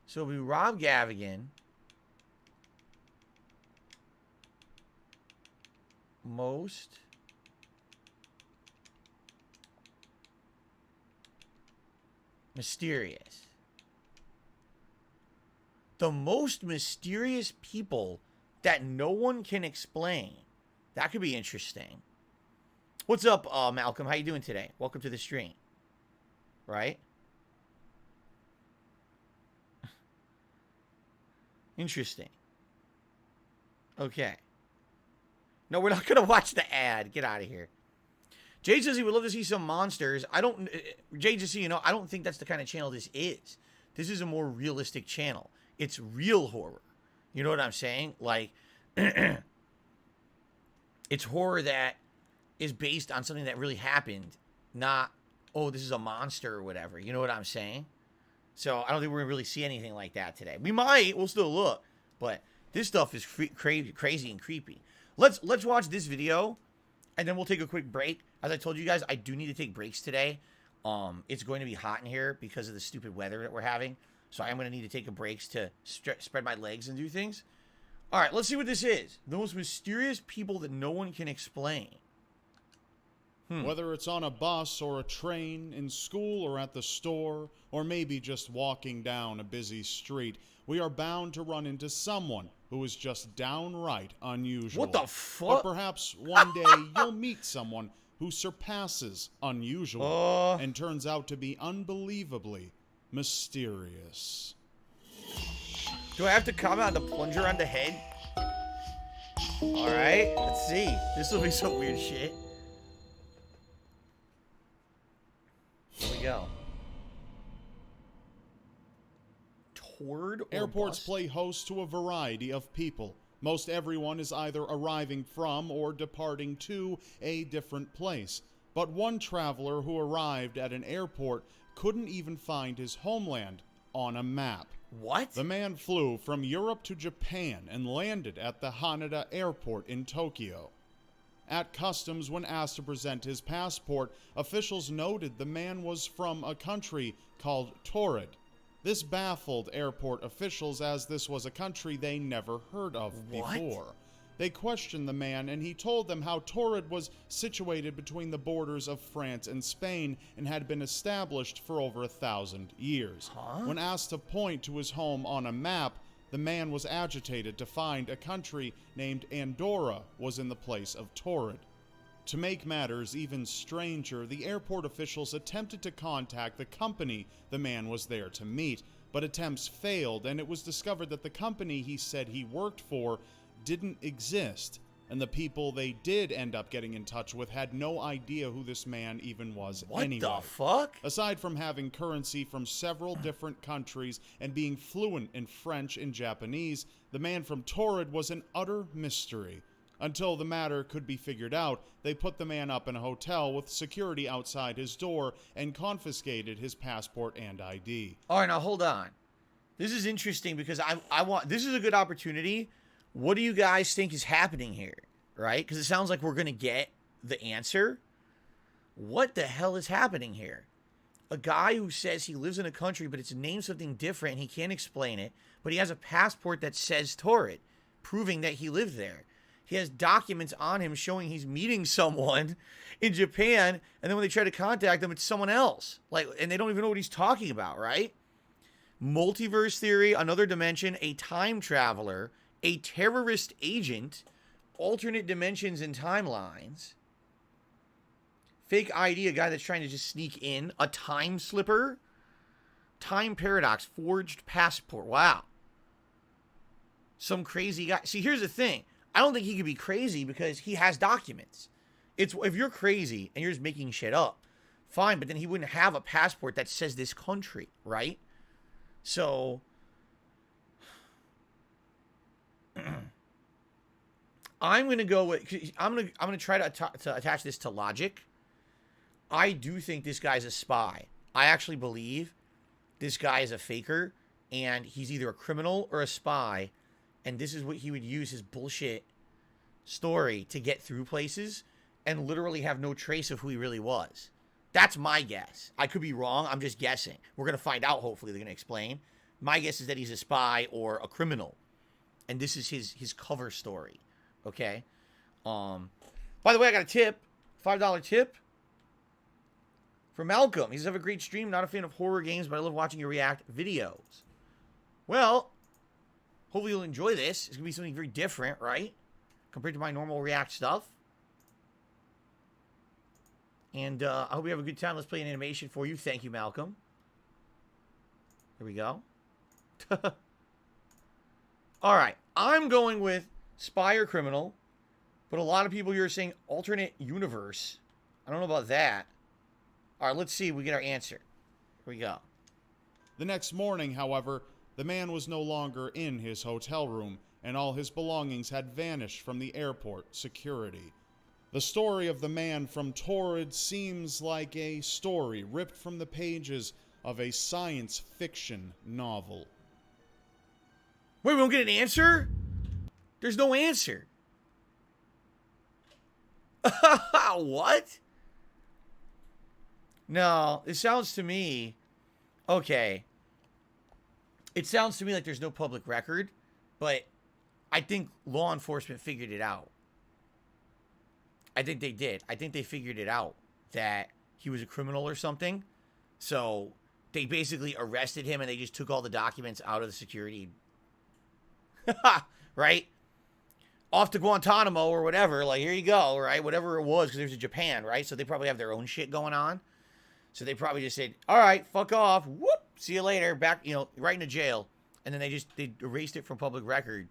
So it'll be Rob Gavagan. Most mysterious. The most mysterious people that no one can explain. That could be interesting. What's up, Malcolm? How you doing today? Welcome to the stream. Right? Interesting. Okay. No, we're not going to watch the ad. Get out of here. Jay says he would love to see some monsters. Jay, just so you know, I don't think that's the kind of channel this is. This is a more realistic channel. It's real horror. You know what I'm saying? Like, it's horror that is based on something that really happened. Not, oh, this is a monster or whatever. You know what I'm saying? So I don't think we're going to really see anything like that today. We might. We'll still look. But this stuff is crazy and creepy. Let's watch this video, and then we'll take a quick break. As I told you guys, I do need to take breaks today. It's going to be hot in here because of the stupid weather that we're having. So I'm going to need to take a breaks to spread my legs and do things. All right, let's see what this is. The most mysterious people that no one can explain. Whether it's on a bus or a train, in school or at the store, or maybe just walking down a busy street, we are bound to run into someone who is just downright unusual. What the fuck? But perhaps one day you'll meet someone who surpasses unusual and turns out to be unbelievably mysterious. Do I have to comment on the plunger on the head? All right, let's see. This will be some weird shit. Here we go. Toward or Airports bus? play host to a variety of people. Most everyone is either arriving from or departing to a different place. But one traveler who arrived at an airport couldn't even find his homeland on a map. What? The man flew from Europe to Japan and landed at the Haneda Airport in Tokyo. At customs, when asked to present his passport, officials noted the man was from a country called Torrid. This baffled airport officials, as this was a country they never heard of before. They questioned the man, and he told them how Torrid was situated between the borders of France and Spain and had been established for over 1,000 years. When asked to point to his home on a map, the man was agitated to find a country named Andorra was in the place of Torrid. To make matters even stranger, the airport officials attempted to contact the company the man was there to meet, but attempts failed, and it was discovered that the company he said he worked for didn't exist, and the people they did end up getting in touch with had no idea who this man even was anyway. What the fuck? Aside from having currency from several different countries and being fluent in French and Japanese, the man from Torrid was an utter mystery. Until the matter could be figured out, they put the man up in a hotel with security outside his door and confiscated his passport and ID. All right, now hold on. This is interesting because this is a good opportunity. What do you guys think is happening here, right? Because it sounds like we're going to get the answer. What the hell is happening here? A guy who says he lives in a country, but it's named something different, and he can't explain it, but he has a passport that says Torrid, proving that he lived there. He has documents on him showing he's meeting someone in Japan, and then when they try to contact him, it's someone else. And they don't even know what he's talking about, right? Multiverse theory, another dimension, a time traveler, a terrorist agent, alternate dimensions and timelines, fake ID, a guy that's trying to just sneak in, a time slipper, time paradox, forged passport. Wow. Some crazy guy. See, here's the thing. I don't think he could be crazy because he has documents. If you're crazy and you're just making shit up, fine, but then he wouldn't have a passport that says this country, right? So I'm going to go with, I'm going to try to attach this to logic. I do think this guy's a spy. I actually believe this guy is a faker and he's either a criminal or a spy. And this is what he would use his bullshit story to get through places and literally have no trace of who he really was. That's my guess. I could be wrong. I'm just guessing. We're going to find out. Hopefully they're going to explain. My guess is that he's a spy or a criminal. And this is his cover story. Okay. By the way, I got a tip. $5 tip for Malcolm. He says, have a great stream. Not a fan of horror games, but I love watching you react videos. Well, hopefully you'll enjoy this. It's going to be something very different, right? Compared to my normal react stuff. And I hope you have a good time. Let's play an animation for you. Thank you, Malcolm. Here we go. All right. I'm going with spy or criminal. But a lot of people here are saying alternate universe. I don't know about that. All right, let's see if we get our answer. Here we go. The next morning, however, the man was no longer in his hotel room, and all his belongings had vanished from the airport security. The story of the man from Torrid seems like a story ripped from the pages of a science fiction novel. Wait, we don't get an answer? There's no answer. What? No, it sounds to me... Okay. It sounds to me like there's no public record, but I think law enforcement figured it out. I think they did. I think they figured it out that he was a criminal or something. So they basically arrested him and they just took all the documents out of the security. Right? Off to Guantanamo or whatever. Like, here you go, right? Whatever it was, because there's a Japan, right? So they probably have their own shit going on. So they probably just said, all right, fuck off. Whoop. See you later. Back, right into jail. And then they erased it from public record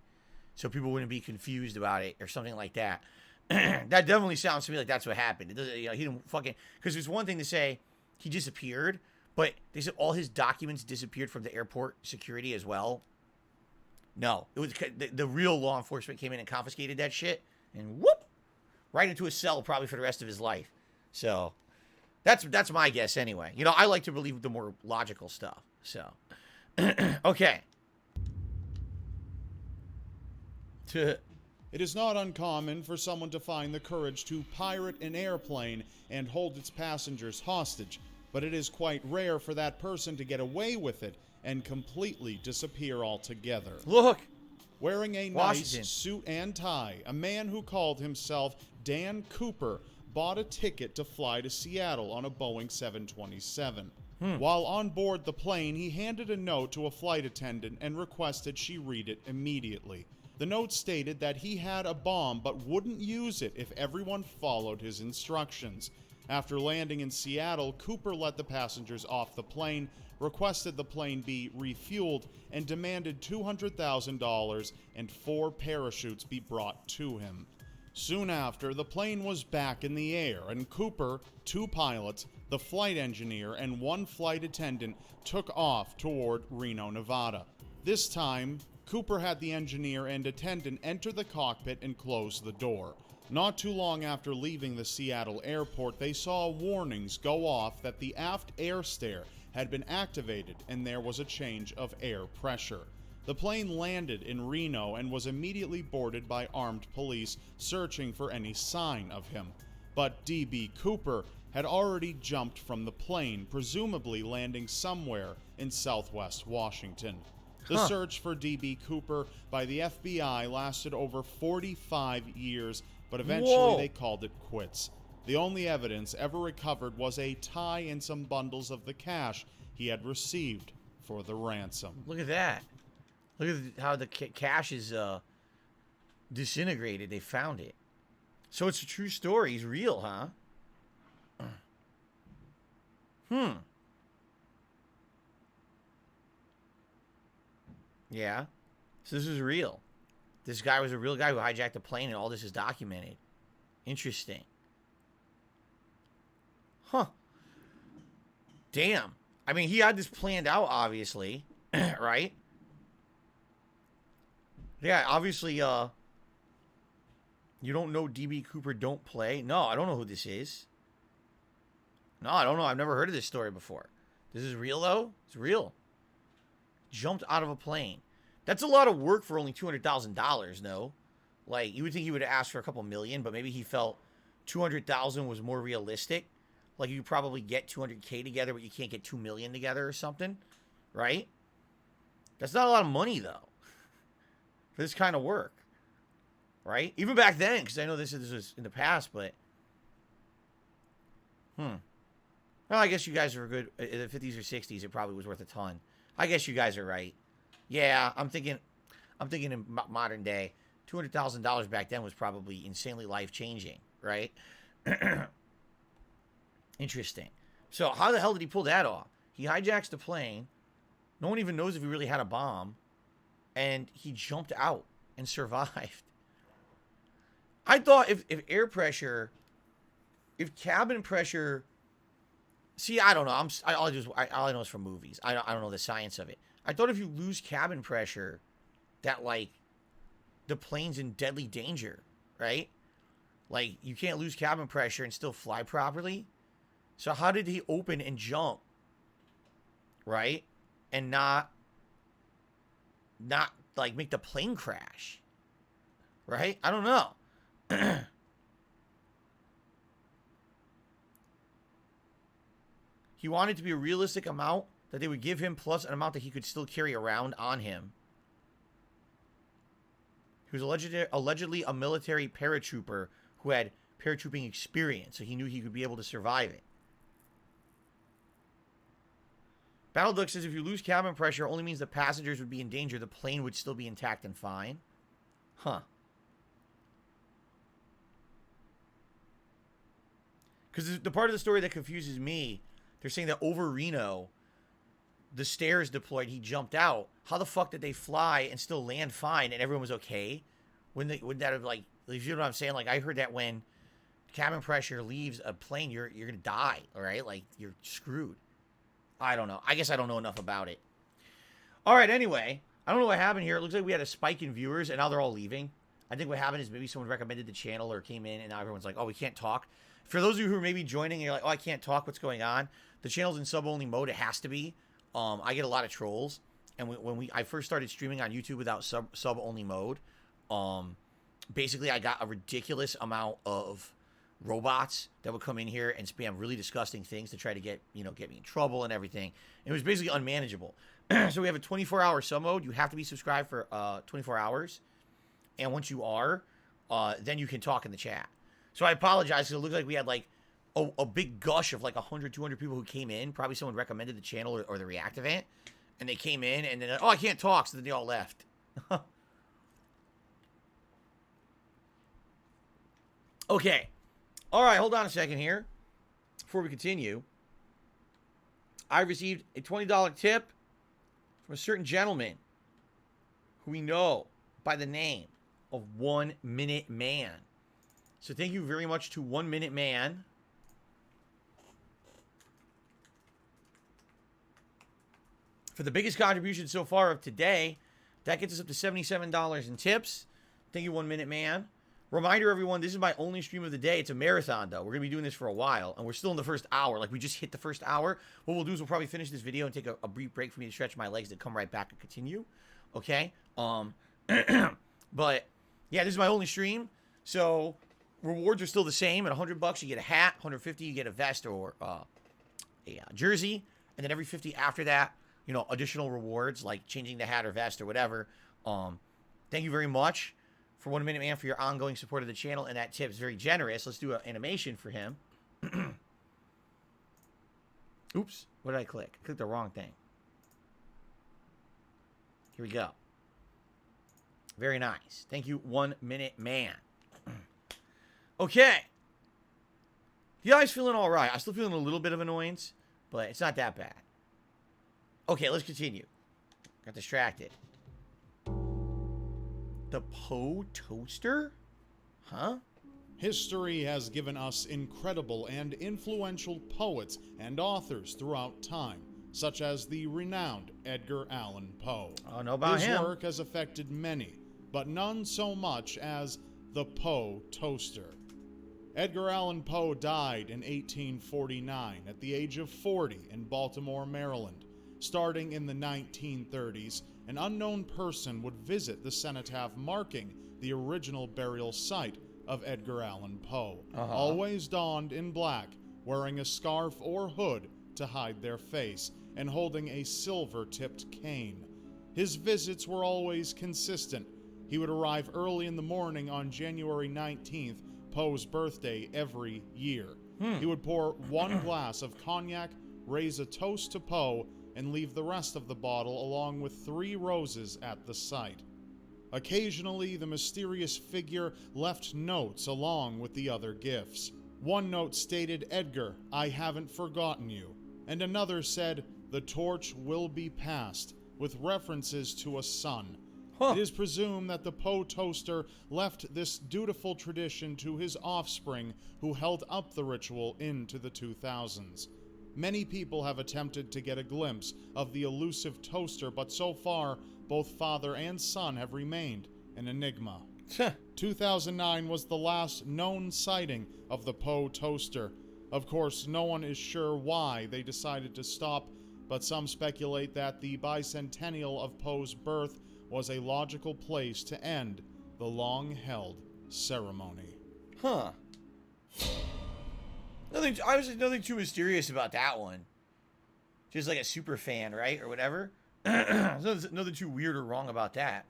so people wouldn't be confused about it or something like that. That definitely sounds to me like that's what happened. It doesn't, he didn't fucking... Because there's one thing to say he disappeared, but they said all his documents disappeared from the airport security as well. No. It was the real law enforcement came in and confiscated that shit and whoop! Right into a cell probably for the rest of his life. So... That's my guess anyway. I like to believe the more logical stuff. So, okay. It is not uncommon for someone to find the courage to pirate an airplane and hold its passengers hostage, but it is quite rare for that person to get away with it and completely disappear altogether. Look! Wearing a Washington. nice suit and tie, a man who called himself Dan Cooper bought a ticket to fly to Seattle on a Boeing 727. While on board the plane, he handed a note to a flight attendant and requested she read it immediately. The note stated that he had a bomb but wouldn't use it if everyone followed his instructions. After landing in Seattle, Cooper let the passengers off the plane, requested the plane be refueled, and demanded $200,000 and 4 parachutes be brought to him. Soon after, the plane was back in the air, and Cooper, 2 pilots, the flight engineer, and 1 flight attendant took off toward Reno, Nevada. This time, Cooper had the engineer and attendant enter the cockpit and close the door. Not too long after leaving the Seattle airport, they saw warnings go off that the aft air stair had been activated and there was a change of air pressure. The plane landed in Reno and was immediately boarded by armed police searching for any sign of him. But D.B. Cooper had already jumped from the plane, presumably landing somewhere in southwest Washington. The search for D.B. Cooper by the FBI lasted over 45 years, but eventually they called it quits. The only evidence ever recovered was a tie and some bundles of the cash he had received for the ransom. Look at that. Look at how the cash is disintegrated. They found it. So it's a true story. He's real, huh? Yeah. So this is real. This guy was a real guy who hijacked a plane, and all this is documented. Interesting. Huh. Damn. I mean, he had this planned out, obviously. Right? Yeah, obviously, you don't know DB Cooper Don't Play? No, I don't know who this is. No, I don't know. I've never heard of this story before. This is real, though? It's real. Jumped out of a plane. That's a lot of work for only $200,000, no? Like, you would think he would ask for a couple million, but maybe he felt $200,000 was more realistic. Like, you could probably get $200K together, but you can't get $2 million together or something, right? That's not a lot of money, though, for this kind of work, right? Even back then, because I know this was in the past, but well, I guess you guys are good. In the 50s or 60s, it probably was worth a ton. I guess you guys are right. Yeah, I'm thinking in modern day, $200,000 back then was probably insanely life-changing, right? Interesting. So how the hell did he pull that off? He hijacks the plane. No one even knows if he really had a bomb. And he jumped out and survived. I thought if air pressure, if cabin pressure... See, I don't know. All I know is from movies. I don't know the science of it. I thought if you lose cabin pressure, that, like, the plane's in deadly danger, right? Like, you can't lose cabin pressure and still fly properly. So how did he open and jump, right? And not like make the plane crash, right? I don't know. He wanted to be a realistic amount that they would give him plus an amount that he could still carry around on him. He was allegedly a military paratrooper who had paratrooping experience, so he knew he could be able to survive it. Battleduck says if you lose cabin pressure, it only means the passengers would be in danger. The plane would still be intact and fine. Huh. Because the part of the story that confuses me, they're saying that over Reno, the stairs deployed, he jumped out. How the fuck did they fly and still land fine and everyone was okay? Wouldn't that have, like, you know what I'm saying? Like, I heard that when cabin pressure leaves a plane, you're going to die, all right? Like, you're screwed. I don't know. I guess I don't know enough about it. All right, anyway, I don't know what happened here. It looks like we had a spike in viewers, and now they're all leaving. I think what happened is maybe someone recommended the channel or came in, and now everyone's like, oh, we can't talk. For those of you who are maybe joining, and you're like, oh, I can't talk, what's going on? The channel's in sub-only mode. It has to be. I get a lot of trolls, and when I first started streaming on YouTube without sub-only mode, basically I got a ridiculous amount of robots that would come in here and spam really disgusting things to try to get me in trouble and everything. It was basically unmanageable. So we have a 24-hour sub mode. You have to be subscribed for 24 hours. And once you are, then you can talk in the chat. So I apologize because it looked like we had like a big gush of like 100, 200 people who came in. Probably someone recommended the channel or the React event. And they came in and then, oh, I can't talk. So then they all left. Okay. All right, hold on a second here. Before we continue, I received a $20 tip from a certain gentleman who we know by the name of 1 Minute Man. So thank you very much to 1 Minute Man. For the biggest contribution so far of today. That gets us up to $77 in tips. Thank you, 1 Minute Man. Reminder, everyone, this is my only stream of the day. It's a marathon, though. We're going to be doing this for a while, and we're still in the first hour. Like, we just hit the first hour. What we'll do is we'll probably finish this video and take a brief break for me to stretch my legs, then come right back and continue. Okay? But, yeah, this is my only stream. So, rewards are still the same. At $100, you get a hat. $150, you get a vest or a jersey. And then every $50 after that, additional rewards, like changing the hat or vest or whatever. Thank you very much for 1 Minute Man for your ongoing support of the channel, and that tip is very generous. Let's do an animation for him. Oops, what did I click? I clicked the wrong thing. Here we go. Very nice. Thank you, 1 Minute Man. Okay. The eye's feeling all right. I'm still feeling a little bit of annoyance, but it's not that bad. Okay, let's continue. Got distracted. The Poe Toaster? Huh? History has given us incredible and influential poets and authors throughout time, such as the renowned Edgar Allan Poe. Oh, know about him. His work has affected many, but none so much as the Poe Toaster. Edgar Allan Poe died in 1849 at the age of 40 in Baltimore, Maryland. Starting in the 1930s, an unknown person would visit the cenotaph marking the original burial site of Edgar Allan Poe, always donned in black, wearing a scarf or hood to hide their face, and holding a silver-tipped cane. His visits were always consistent. He would arrive early in the morning on January 19th, Poe's birthday, every year. He would pour one glass of cognac, raise a toast to Poe, and leave the rest of the bottle along with 3 roses at the site. Occasionally, the mysterious figure left notes along with the other gifts. One note stated, "Edgar, I haven't forgotten you," and another said, "The torch will be passed," with references to a son. It is presumed that the Poe Toaster left this dutiful tradition to his offspring, who held up the ritual into the 2000s. Many people have attempted to get a glimpse of the elusive toaster, but so far, both father and son have remained an enigma. 2009 was the last known sighting of the Poe Toaster. Of course, no one is sure why they decided to stop, but some speculate that the bicentennial of Poe's birth was a logical place to end the long-held ceremony. Huh. Nothing too mysterious about that one. Just like a super fan, right? Or whatever. Nothing too weird or wrong about that.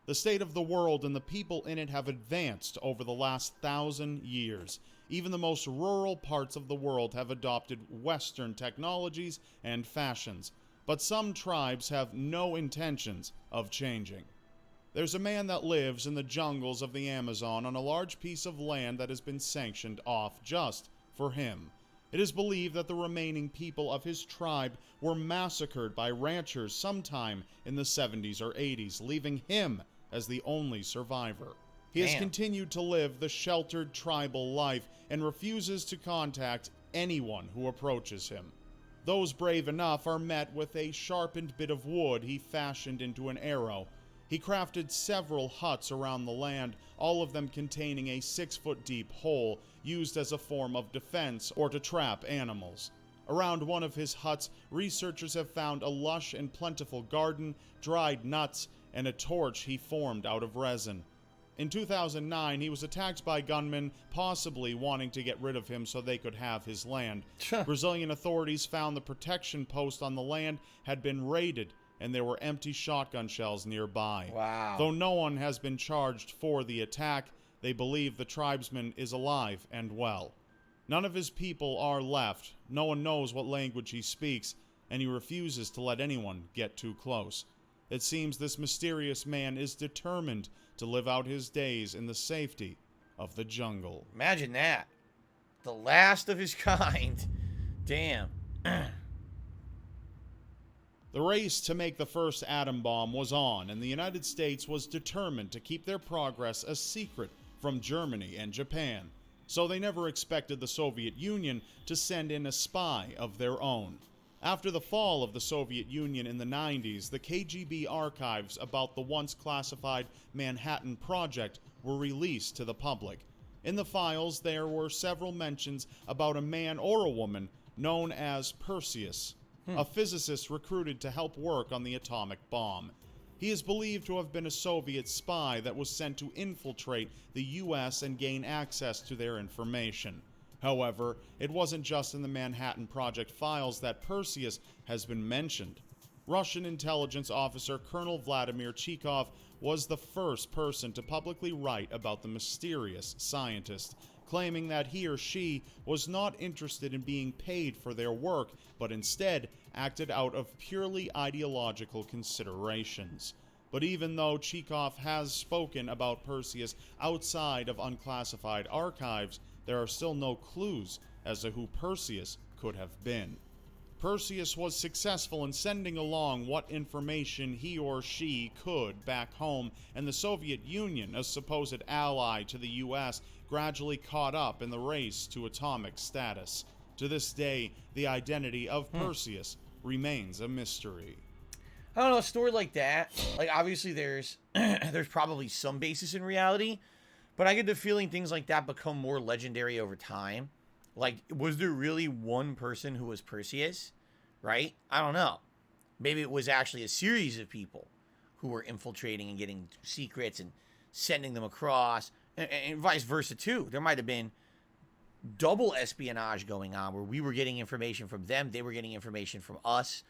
The state of the world and the people in it have advanced over the last 1,000 years. Even the most rural parts of the world have adopted Western technologies and fashions. But some tribes have no intentions of changing. There's a man that lives in the jungles of the Amazon on a large piece of land that has been sanctioned off just for him. It is believed that the remaining people of his tribe were massacred by ranchers sometime in the 70s or 80s, leaving him as the only survivor. He has continued to live the sheltered tribal life and refuses to contact anyone who approaches him. Those brave enough are met with a sharpened bit of wood he fashioned into an arrow. He crafted several huts around the land, all of them containing a 6-foot-deep hole used as a form of defense or to trap animals. Around one of his huts, researchers have found a lush and plentiful garden, dried nuts, and a torch he formed out of resin. In 2009, he was attacked by gunmen, possibly wanting to get rid of him so they could have his land. Brazilian authorities found the protection post on the land had been raided, and there were empty shotgun shells nearby. Wow. Though no one has been charged for the attack, they believe the tribesman is alive and well. None of his people are left, no one knows what language he speaks, and he refuses to let anyone get too close. It seems this mysterious man is determined to live out his days in the safety of the jungle. Imagine that. The last of his kind. Damn. The race to make the first atom bomb was on, and the United States was determined to keep their progress a secret from Germany and Japan. So they never expected the Soviet Union to send in a spy of their own. After the fall of the Soviet Union in the 90s, the KGB archives about the once classified Manhattan Project were released to the public. In the files, there were several mentions about a man or a woman known as Perseus, a physicist recruited to help work on the atomic bomb. He is believed to have been a Soviet spy that was sent to infiltrate the US and gain access to their information. However, it wasn't just in the Manhattan Project files that Perseus has been mentioned. Russian intelligence officer Colonel Vladimir Chikov was the first person to publicly write about the mysterious scientist, claiming that he or she was not interested in being paid for their work, but instead acted out of purely ideological considerations. But even though Chikov has spoken about Perseus outside of unclassified archives, there are still no clues as to who Perseus could have been. Perseus was successful in sending along what information he or she could back home, and the Soviet Union, a supposed ally to the US, gradually caught up in the race to atomic status. To this day, the identity of Perseus remains a mystery. I don't know, a story like that, like, obviously there's probably some basis in reality, but I get the feeling things like that become more legendary over time. Like, was there really one person who was Perseus? Right? I don't know. Maybe it was actually a series of people who were infiltrating and getting secrets and sending them across, and vice versa too. There might have been double espionage going on where we were getting information from them, they were getting information from us,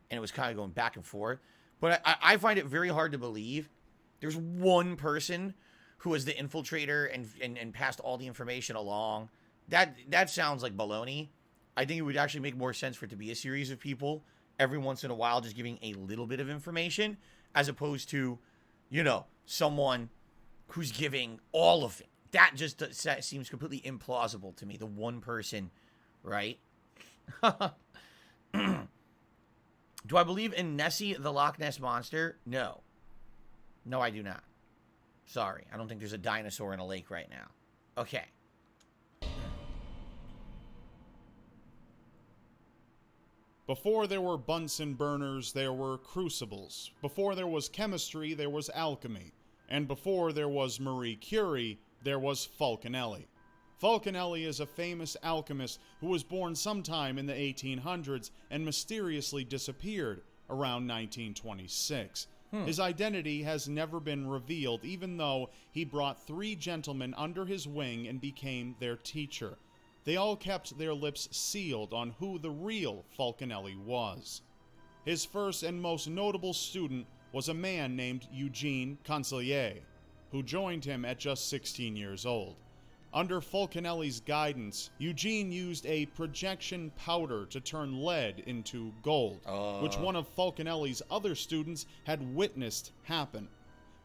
and it was kind of going back and forth. But I find it very hard to believe there's one person who was the infiltrator and passed all the information along. That sounds like baloney. I think it would actually make more sense for it to be a series of people every once in a while just giving a little bit of information, as opposed to, you know, someone who's giving all of it. That just seems completely implausible to me. The one person, right? Do I believe in Nessie the Loch Ness Monster? No. No, I do not. Sorry. I don't think there's a dinosaur in a lake right now. Okay. Before there were Bunsen burners, there were crucibles. Before there was chemistry, there was alchemy. And before there was Marie Curie, there was Falconelli. Falconelli is a famous alchemist who was born sometime in the 1800s and mysteriously disappeared around 1926. His identity has never been revealed, even though he brought 3 gentlemen under his wing and became their teacher. They all kept their lips sealed on who the real Falconelli was. His first and most notable student was a man named Eugene Concellier, who joined him at just 16 years old. Under Falconelli's guidance, Eugene used a projection powder to turn lead into gold, which one of Falconelli's other students had witnessed happen.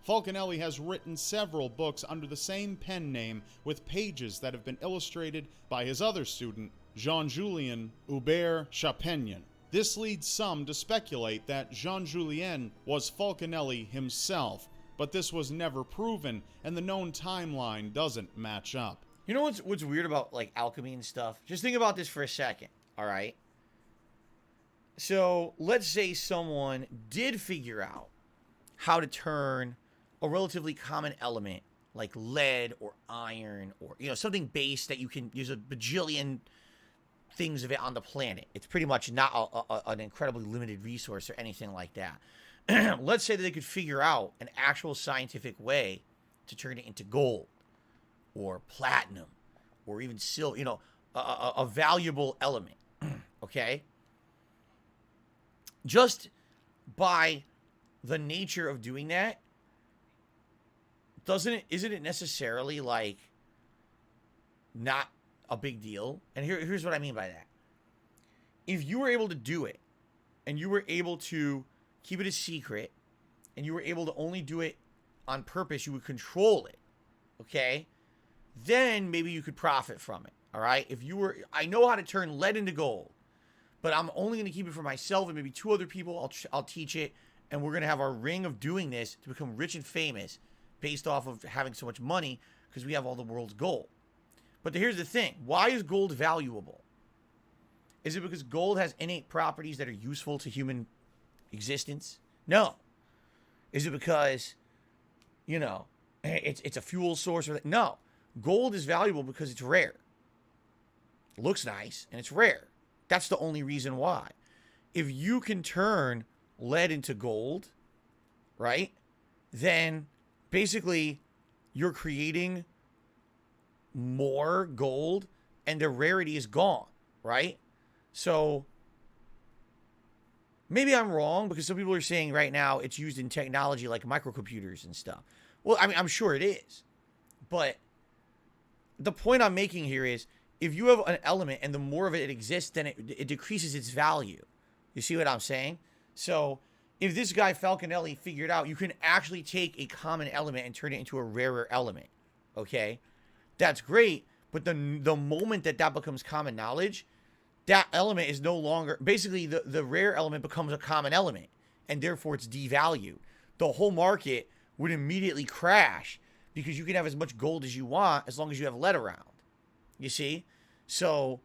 Falconelli has written several books under the same pen name with pages that have been illustrated by his other student, Jean-Julien Hubert Chapenian. This leads some to speculate that Jean-Julien was Falconelli himself, but this was never proven, and the known timeline doesn't match up. You know what's weird about, like, alchemy and stuff? Just think about this for a second, all right? So, let's say someone did figure out how to turn a relatively common element, like lead or iron or, you know, something base that you can use a bajillion things of it on the planet. It's pretty much not an incredibly limited resource or anything like that. Let's say that they could figure out an actual scientific way to turn it into gold or platinum or even silver, a valuable element, okay? Just by the nature of doing that, isn't it necessarily like not a big deal? And here's what I mean by that. If you were able to do it and you were able to keep it a secret and you were able to only do it on purpose, you would control it, okay? Then maybe you could profit from it, all right? I know how to turn lead into gold, but I'm only going to keep it for myself and maybe 2 other people. I'll teach it, and we're going to have our ring of doing this to become rich and famous based off of having so much money because we have all the world's gold. But here's the thing. Why is gold valuable? Is it because gold has innate properties that are useful to human existence? No. Is it because, it's a fuel source? No. Gold is valuable because it's rare. It looks nice, and it's rare. That's the only reason why. If you can turn lead into gold, right, then basically you're creating more gold and the rarity is gone, right? So maybe I'm wrong because some people are saying right now it's used in technology like microcomputers and stuff. Well, I mean, I'm sure it is. But the point I'm making here is if you have an element and the more of it exists, then it decreases its value. You see what I'm saying? So if this guy Falconelli figured out you can actually take a common element and turn it into a rarer element, okay? That's great, but the moment that becomes common knowledge, that element is no longer, basically the rare element becomes a common element, and therefore it's devalued. The whole market would immediately crash because you can have as much gold as you want as long as you have lead around. You see? So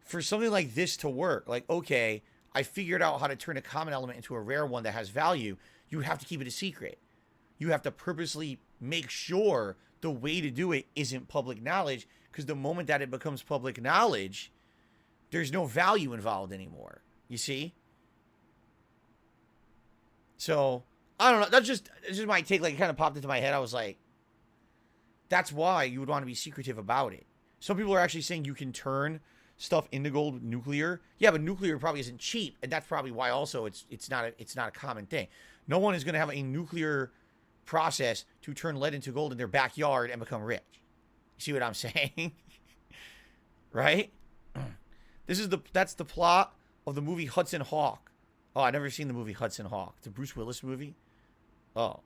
for something like this to work, like, okay, I figured out how to turn a common element into a rare one that has value, you have to keep it a secret. You have to purposely make sure the way to do it isn't public knowledge, because the moment that it becomes public knowledge, there's no value involved anymore. You see? So, I don't know. That's just my take. Like, it kind of popped into my head. I was like, that's why you would want to be secretive about it. Some people are actually saying you can turn stuff into gold with nuclear. Yeah, but nuclear probably isn't cheap, and that's probably why also it's not a common thing. No one is going to have a nuclear process to turn lead into gold in their backyard and become rich. You see what I'm saying? Right? That's the plot of the movie Hudson Hawk. Oh, I've never seen the movie Hudson Hawk. The Bruce Willis movie. Oh.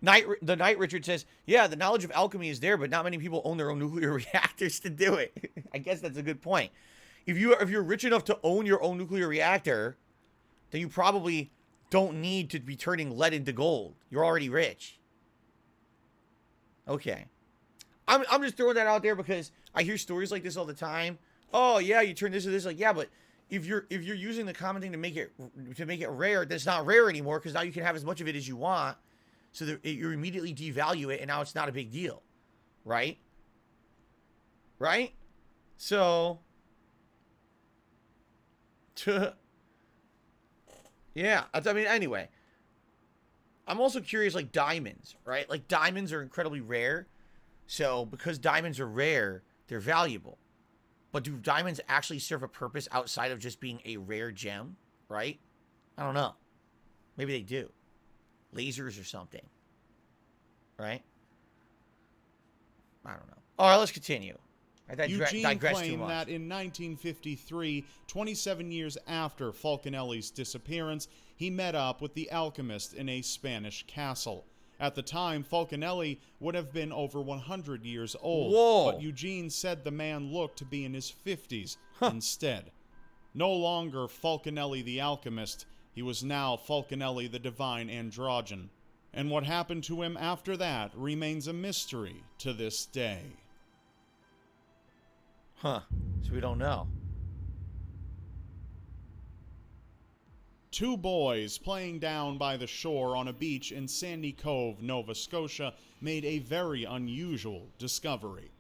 The Night Richard says, yeah, the knowledge of alchemy is there, but not many people own their own nuclear reactors to do it. I guess that's a good point. If you're rich enough to own your own nuclear reactor, then you probably don't need to be turning lead into gold. You're already rich. Okay. I'm just throwing that out there because I hear stories like this all the time. Oh yeah, you turn this to this. Like, yeah, but if you're using the common thing to make it rare, that's not rare anymore because now you can have as much of it as you want. So that you immediately devalue it, and now it's not a big deal, right? Right? So, yeah. I mean, anyway. I'm also curious, like diamonds, right? Like diamonds are incredibly rare. So, because diamonds are rare, they're valuable. But do diamonds actually serve a purpose outside of just being a rare gem, right? I don't know. Maybe they do. Lasers or something. Right? I don't know. All right, let's continue. Eugene claimed that in 1953, 27 years after Falconelli's disappearance, he met up with the alchemist in a Spanish castle. At the time, Falconelli would have been over 100 years old, Whoa. But Eugene said the man looked to be in his 50s instead. No longer Falconelli the alchemist, he was now Falconelli the divine androgyne. And what happened to him after that remains a mystery to this day. Huh. So we don't know. Two boys playing down by the shore on a beach in Sandy Cove, Nova Scotia, made a very unusual discovery.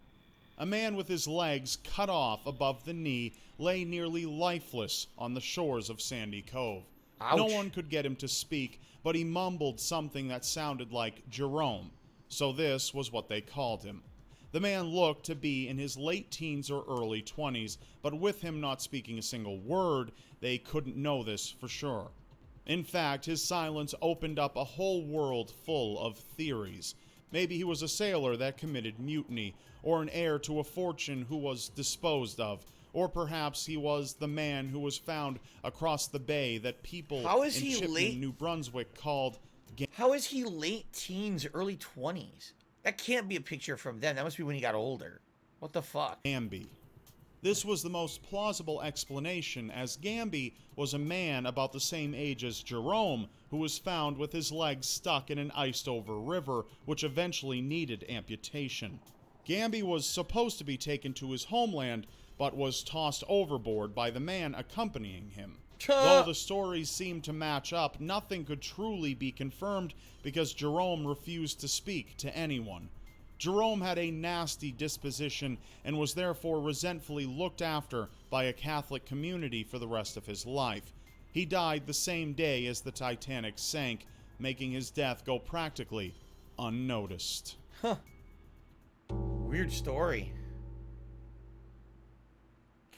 A man with his legs cut off above the knee lay nearly lifeless on the shores of Sandy Cove. Ouch. No one could get him to speak, but he mumbled something that sounded like Jerome, so this was what they called him. The man looked to be in his late teens or early 20s, but with him not speaking a single word, they couldn't know this for sure. In fact, his silence opened up a whole world full of theories. Maybe he was a sailor that committed mutiny, or an heir to a fortune who was disposed of, or perhaps he was the man who was found across the bay that people in Chipman, New Brunswick called... How is he late teens, early 20s? That can't be a picture from then. That must be when he got older. What the fuck? Gamby. This was the most plausible explanation, as Gamby was a man about the same age as Jerome, who was found with his legs stuck in an iced-over river, which eventually needed amputation. Gamby was supposed to be taken to his homeland, but was tossed overboard by the man accompanying him. Though the stories seemed to match up, nothing could truly be confirmed because Jerome refused to speak to anyone. Jerome had a nasty disposition and was therefore resentfully looked after by a Catholic community for the rest of his life. He died the same day as the Titanic sank, making his death go practically unnoticed. Huh. Weird story.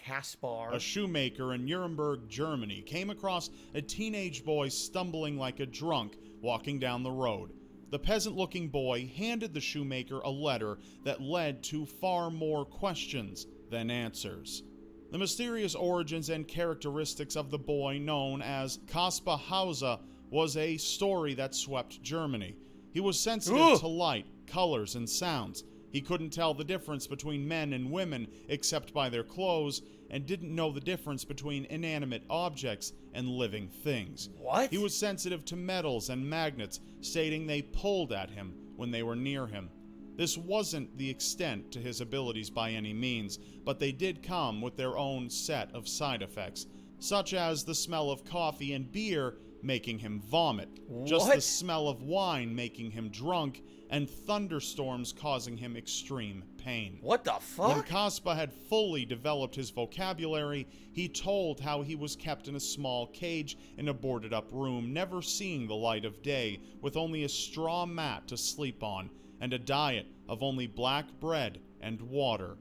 Kaspar. A shoemaker in Nuremberg, Germany, came across a teenage boy stumbling like a drunk walking down the road. The peasant-looking boy handed the shoemaker a letter that led to far more questions than answers. The mysterious origins and characteristics of the boy, known as Kaspar Hauser, was a story that swept Germany. He was sensitive to light, colors, and sounds. He couldn't tell the difference between men and women except by their clothes, and didn't know the difference between inanimate objects and living things. What? He was sensitive to metals and magnets, stating they pulled at him when they were near him. This wasn't the extent to his abilities by any means, but they did come with their own set of side effects, such as the smell of coffee and beer making him vomit, just the smell of wine making him drunk, and thunderstorms causing him extreme pain. What the fuck? When Kaspar had fully developed his vocabulary, he told how he was kept in a small cage in a boarded-up room, never seeing the light of day, with only a straw mat to sleep on, and a diet of only black bread and water.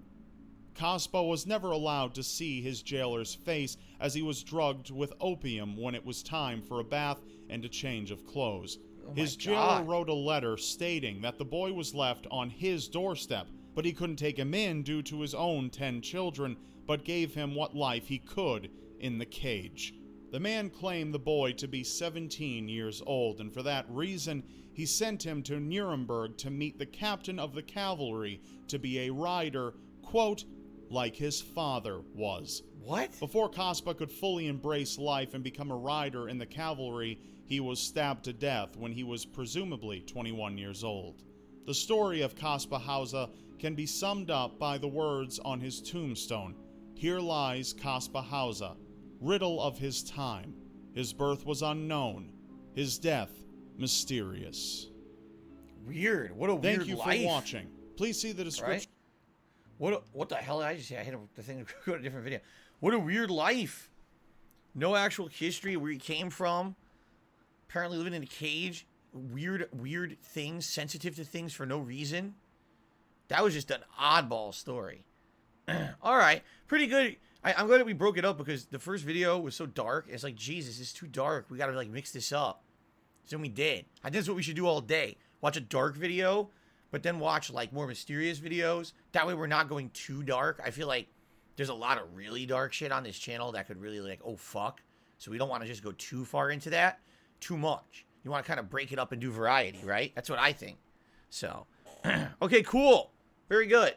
Kaspar was never allowed to see his jailer's face, as he was drugged with opium when it was time for a bath and a change of clothes. His jailer wrote a letter stating that the boy was left on his doorstep, but he couldn't take him in due to his own 10 children, but gave him what life he could in the cage. The man claimed the boy to be 17 years old, and for that reason, he sent him to Nuremberg to meet the captain of the cavalry to be a rider, quote, like his father was. What? Before Kaspar could fully embrace life and become a rider in the cavalry, he was stabbed to death when he was presumably 21 years old. The story of Kaspar Hauser can be summed up by the words on his tombstone: "Here lies Kaspar Hauser, riddle of his time. His birth was unknown, his death mysterious." Weird. What a weird life. Thank you for watching. Please see the description. Right? What the hell did I just say? I hit the thing to go to a different video. What a weird life. No actual history of where he came from. Apparently living in a cage. Weird things. Sensitive to things for no reason. That was just an oddball story. Alright. Pretty good. I'm glad that we broke it up because the first video was so dark. It's like, Jesus, it's too dark. We gotta, like, mix this up. So we did. I think that's what we should do all day. Watch a dark video, but then watch, like, more mysterious videos. That way we're not going too dark. I feel like there's a lot of really dark shit on this channel that could really, like, oh, fuck. So we don't want to just go too far into that. Too much. You want to kind of break it up and do variety, right? That's what I think. So, okay, cool. Very good.